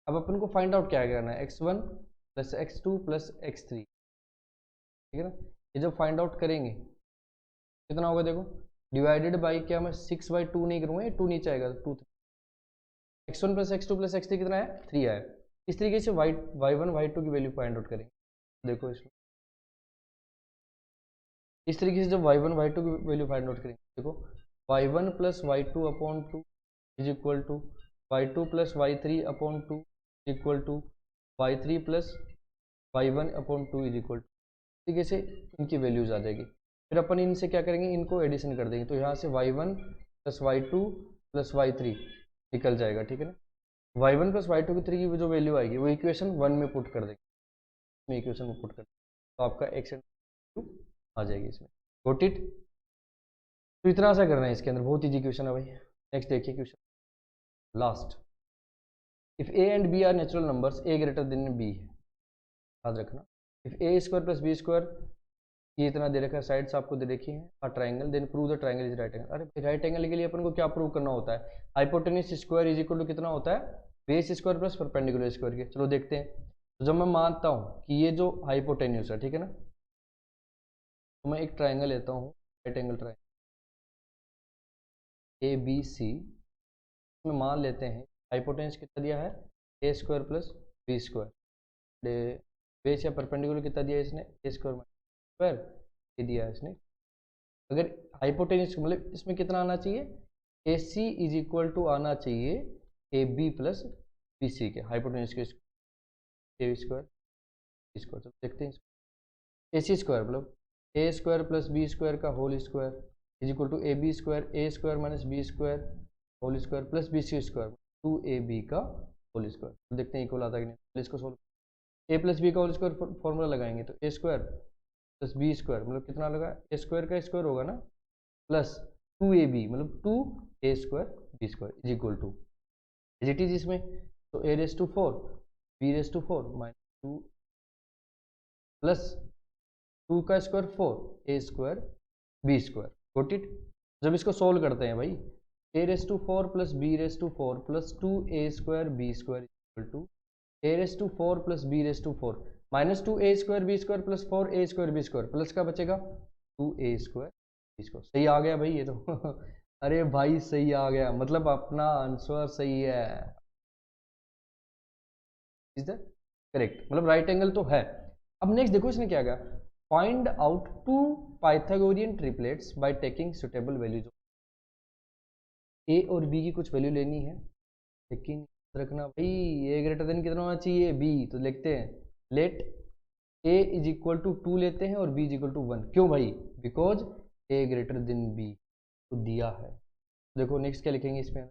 Speaker 1: अब अपन को फाइंड आउट क्या करना है x1 plus x2 plus x3, ठीक है ना। ये जब फाइंड आउट करेंगे कितना होगा देखो, डिवाइडेड बाई क्या मैं 6/2 नहीं करूँगा, ये 2 नीचे आएगा 2 x1 plus x2 plus x3 कितना है 3 आया। इस तरीके से y1 y2 की वैल्यू फाइंड आउट करेंगे, देखो इसमें इस तरीके से जब y1 y2 की वैल्यू फाइंड आउट करेंगे, देखो y1 plus y2 upon 2 is equal to y2 plus y3 upon 2 equal to y3 plus y1 upon 2 is equal to, तरीके से इनकी वैल्यूज आ जाएगी। फिर अपन इनसे क्या करेंगे, इनको एडिशन कर देंगे, तो यहाँ से y1 plus y2 plus y3 निकल जाएगा, ठीक है ना। y1 प्लस y2 की 3 की जो वैल्यू आएगी वो इक्वेशन 1 में पुट कर देंगे, इक्वेशन में पुट कर तो आपका x एंड आ जाएगी इसमें, गॉट इट। तो इतना सा करना है इसके अंदर, बहुत ईजी क्वेश्चन है भाई। नेक्स्ट देखिए question last, if A and B are natural numbers A greater than B, याद रखना। If A square plus B square, ये इतना दे रखा है, साइड्स आपको दे रखी है, a triangle, then prove the triangle is right angle. अरे राइट एंगल के लिए अपन को क्या प्रूव करना होता है, hypotenuse square is equal to कितना होता है base square plus perpendicular square के। चलो देखते हैं, तो जब मैं मानता हूँ कि ये जो हाइपोटेन्यूज है, ठीक है ना, तो मैं एक ट्रायंगल लेता हूँ, right angle triangle A B C, में मान लेते हैं हाइपोटेन्यूज कितना दिया है A square plus B square, base या परपेंडिकुलर कितना दिया है इसने ए स्क्वायर स्क्वायर ये दिया है इसने। अगर हाइपोटेन्यूज मतलब इसमें कितना आना चाहिए A C is equal to आना चाहिए A B plus B C के, हाइपोटेन्यूज के ए स्क्वायर बी स्क्वायर। तो देखते हैं ए सी स्क्वायर मतलब A square plus B square का whole square is equal to A square minus B square whole square plus B C square 2ab का whole square. तो देखते हैं इक्वल आता है कि नहीं, इसको सोल्व ए प्लस बी का होल स्क्वायर फॉर्मूला लगाएंगे, तो ए स्क्वायर प्लस बी स्क्वायर मतलब कितना लगा ए स्क्वायर का स्क्वायर होगा ना प्लस 2ab मतलब 2a square B square is equal to as it is इसमें, तो a raise to 4 b raise to 4 minus 2 plus 2 का square 4 a square B square, got it. जब इसको सोल्व करते हैं भाई a raise to 4 plus b raise to 4 plus 2a square B square equal to a raise to 4 plus b raise to 4 minus 2a square B square plus 4a square B square plus का बचेगा 2a square B square. सही आ गया भाई ये तो अरे भाई सही आ गया, मतलब अपना आंसर सही है, इज द करेक्ट, मतलब राइट एंगल तो है। अब नेक्स्ट देखो इसने क्या कहा, find out two Pythagorean triplets by taking suitable values. A और बी की कुछ वैल्यू लेनी है, लेकिन रखना भाई ए ग्रेटर देन कितना होना चाहिए बी, तो लिखते हैं let A is equal to 2 लेते हैं और बी इज इक्वल टू 1। क्यों भाई, because A greater than B तो दिया है। देखो नेक्स्ट क्या लिखेंगे इसमें,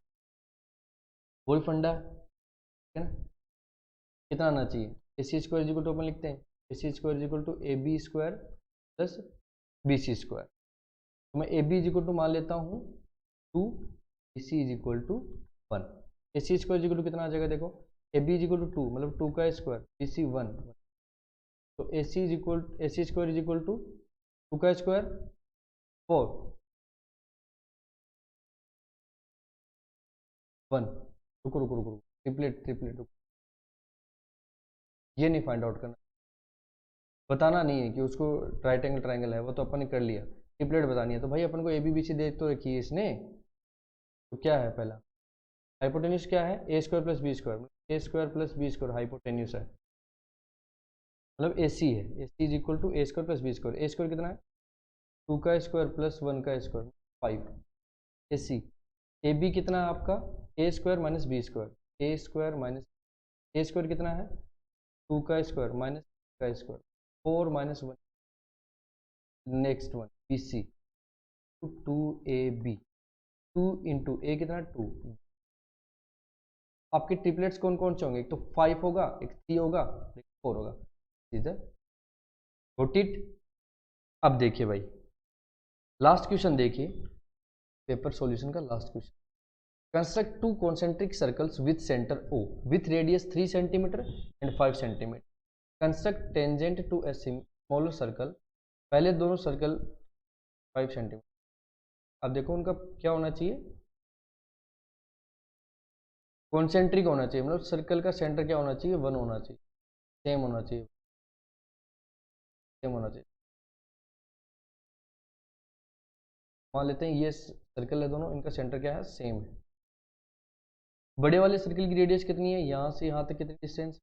Speaker 1: होल फंडा है ना, कितना आना चाहिए A C square is equal to, अपन लिखते हैं A C square is equal to A B square plus B C square. तो मैं A B is equal to मान लेता हूँ 2, A C is equal to 1। A C square is equal to कितना आ जाएगा देखो, A B is equal to 2 मतलब 2 का स्क्वायर बी सी 1, तो A C is equal A C square is equal to 2 का स्क्वायर 4 1। रुको रुको रुको ट्रिपलेट रुको, ये नहीं फाइंड आउट करना, बताना नहीं है कि उसको राइट एंगल ट्राइंगल है, वो तो अपन ने कर लिया। ट्रिपलेट बतानी है तो भाई अपन को ए बी बी सी दे तो रखी है इसने। तो क्या है पहला, हाइपोटेन्यूस क्या है, A square plus B square, A square plus B square hypotenuse है, मतलब ए सी है। A C is equal to A square plus B square. A square कितना है, 2 का स्क्वायर प्लस 1 का square 5। A C, A B कितना है आपका, A square minus B square, A square minus A square कितना है, 2 का स्क्वायर माइनस का square 4 minus 1। Next one B C, 2 A B, 2 into A कितना 2। आपके ट्रिपलेट्स कौन कौन से होंगे, एक तो 5 होगा, एक 3 होगा, एक 4 होगा। ठीक है, गॉट इट। अब देखिए भाई लास्ट क्वेश्चन देखिए, पेपर सॉल्यूशन का last question. Construct 2 concentric circles with centre O with radius 3 centimetre and 5 centimetre. Construct tangent to a smaller circle. पहले दोनों सर्कल 5 सेंटीमीटर। अब देखो उनका क्या होना चाहिए, कॉन्सेंट्रिक होना चाहिए, मतलब सर्कल का सेंटर क्या होना चाहिए, 1 होना चाहिए, सेम होना चाहिए, सेम होना चाहिए। मान लेते हैं ये सर्कल है दोनों, इनका सेंटर क्या है, सेम है। बड़े वाले सर्कल की रेडियस कितनी है, यहाँ से यहाँ तक कितनी डिस्टेंस,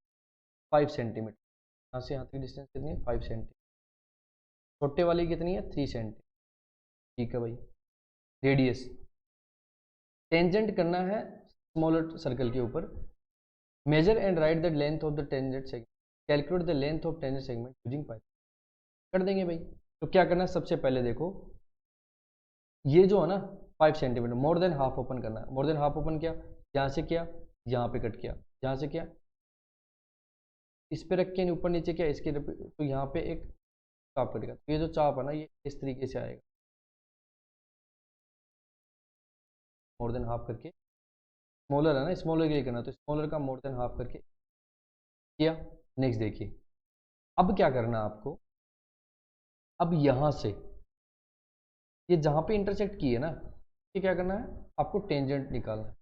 Speaker 1: 5 सेंटीमीटर। यहाँ से यहाँ तक डिस्टेंस कितनी है, 5 सेंटीमीटर। छोटे वाली कितनी है, 3 सेंटीमीटर। ठीक है भाई, रेडियस टेंजेंट करना है स्मॉलर सर्कल के ऊपर। Measure and write the length of the tangent segment, calculate the length of tangent segment using Python. कर देंगे भाई। तो क्या करना है, सबसे पहले देखो ये जो है ना 5 centimetre, more than half open करना है। मोर देन हाफ ओपन किया, यहाँ से किया, यहाँ पे कट किया, यहाँ से किया, इस पे रख के ऊपर नीचे किया, इसके तो यहाँ पे एक चाप कटेगा। तो ये जो चाप है ना ये इस तरीके से आएगा, मोर देन हाफ करके। स्मॉलर है ना, स्मॉलर के लिए करना, तो स्मॉलर का मोर देन हाफ करके किया। नेक्स्ट देखिए, अब क्या करना है आपको, अब यहाँ से ये जहाँ पे इंटरसेक्ट की है ना, ये क्या करना है, आपको टेंजेंट निकालना है।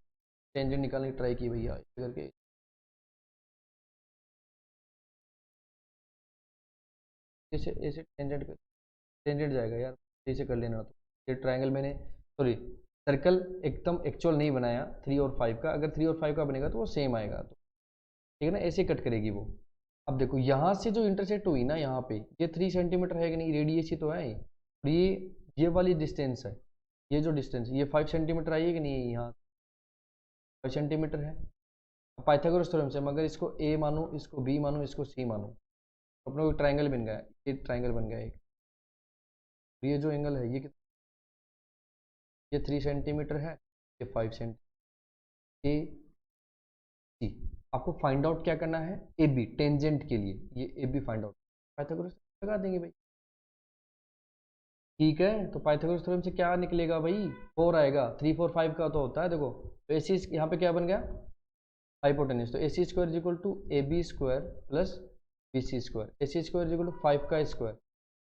Speaker 1: टेंजेंट निकालने की ट्राई की भैया करके, ऐसे ऐसे टेंजेंट पे टेंजेंट जाएगा यार, ऐसे कर लेना। तो ये ट्रायंगल मैंने, सॉरी सर्कल एकदम एक्चुअल नहीं बनाया 3 और 5 का। अगर 3 और 5 का बनेगा तो वो सेम आएगा, तो ठीक है ना, ऐसे कट करेगी वो। अब देखो यहाँ से जो इंटरसेक्ट हुई ना, यहाँ पे ये 3 सेंटीमीटर है कि नहीं, रेडियस ही तो है। और ये वाली डिस्टेंस है, ये जो डिस्टेंस ये 5 सेंटीमीटर आई है कि नहीं है, यहाँ 5 सेंटीमीटर है। पाइथागोरस थ्योरम से अगर इसको ए मानो, इसको बी मानो, इसको सी मानो, तो अपने को ट्राइंगल बन गया, ये ट्राइंगल बन गया एक। ये जो एंगल है ये कितना, ये 3 सेंटीमीटर है, ये 5 सेंटीमीटर। ए सी आपको फाइंड आउट क्या करना है, ए बी टेंजेंट के लिए, ये A B find out Pythagoras लगा देंगे भाई। ठीक है, तो पाइथागोरस थ्योरम से क्या निकलेगा भाई, 4 आएगा। 3 4 5 का तो होता है देखो। तो ए सी यहाँ पे क्या बन गया, हाइपोटेन्यूज। तो A C square is equal to A B square plus B C square. A C square is equal to 5 का स्क्वायर,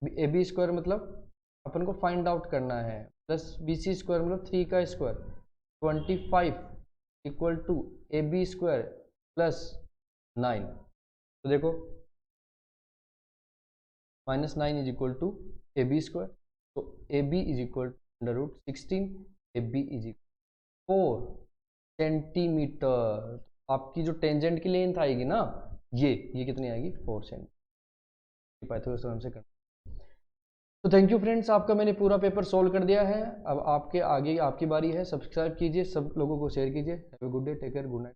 Speaker 1: ए बी स्क्वायर मतलब अपन को फाइंड आउट करना है, प्लस बी सी स्क्वायर मतलब 3 का square, 25 equal to A B square plus 9। तो देखो -9 is equal to A B square. तो A B is equal to √16, A B is equal 4 centimetre. आपकी जो टेंजेंट की लेंथ आएगी ना, ये कितनी आएगी, 4 सेंटीमीटर। पाइथागोरस थ्योरम से करना। तो थैंक यू फ्रेंड्स, आपका मैंने पूरा पेपर सॉल्व कर दिया है। अब आपके आगे आपकी बारी है। सब्सक्राइब कीजिए, सब लोगों को शेयर कीजिए। Have a good day, take care, good night.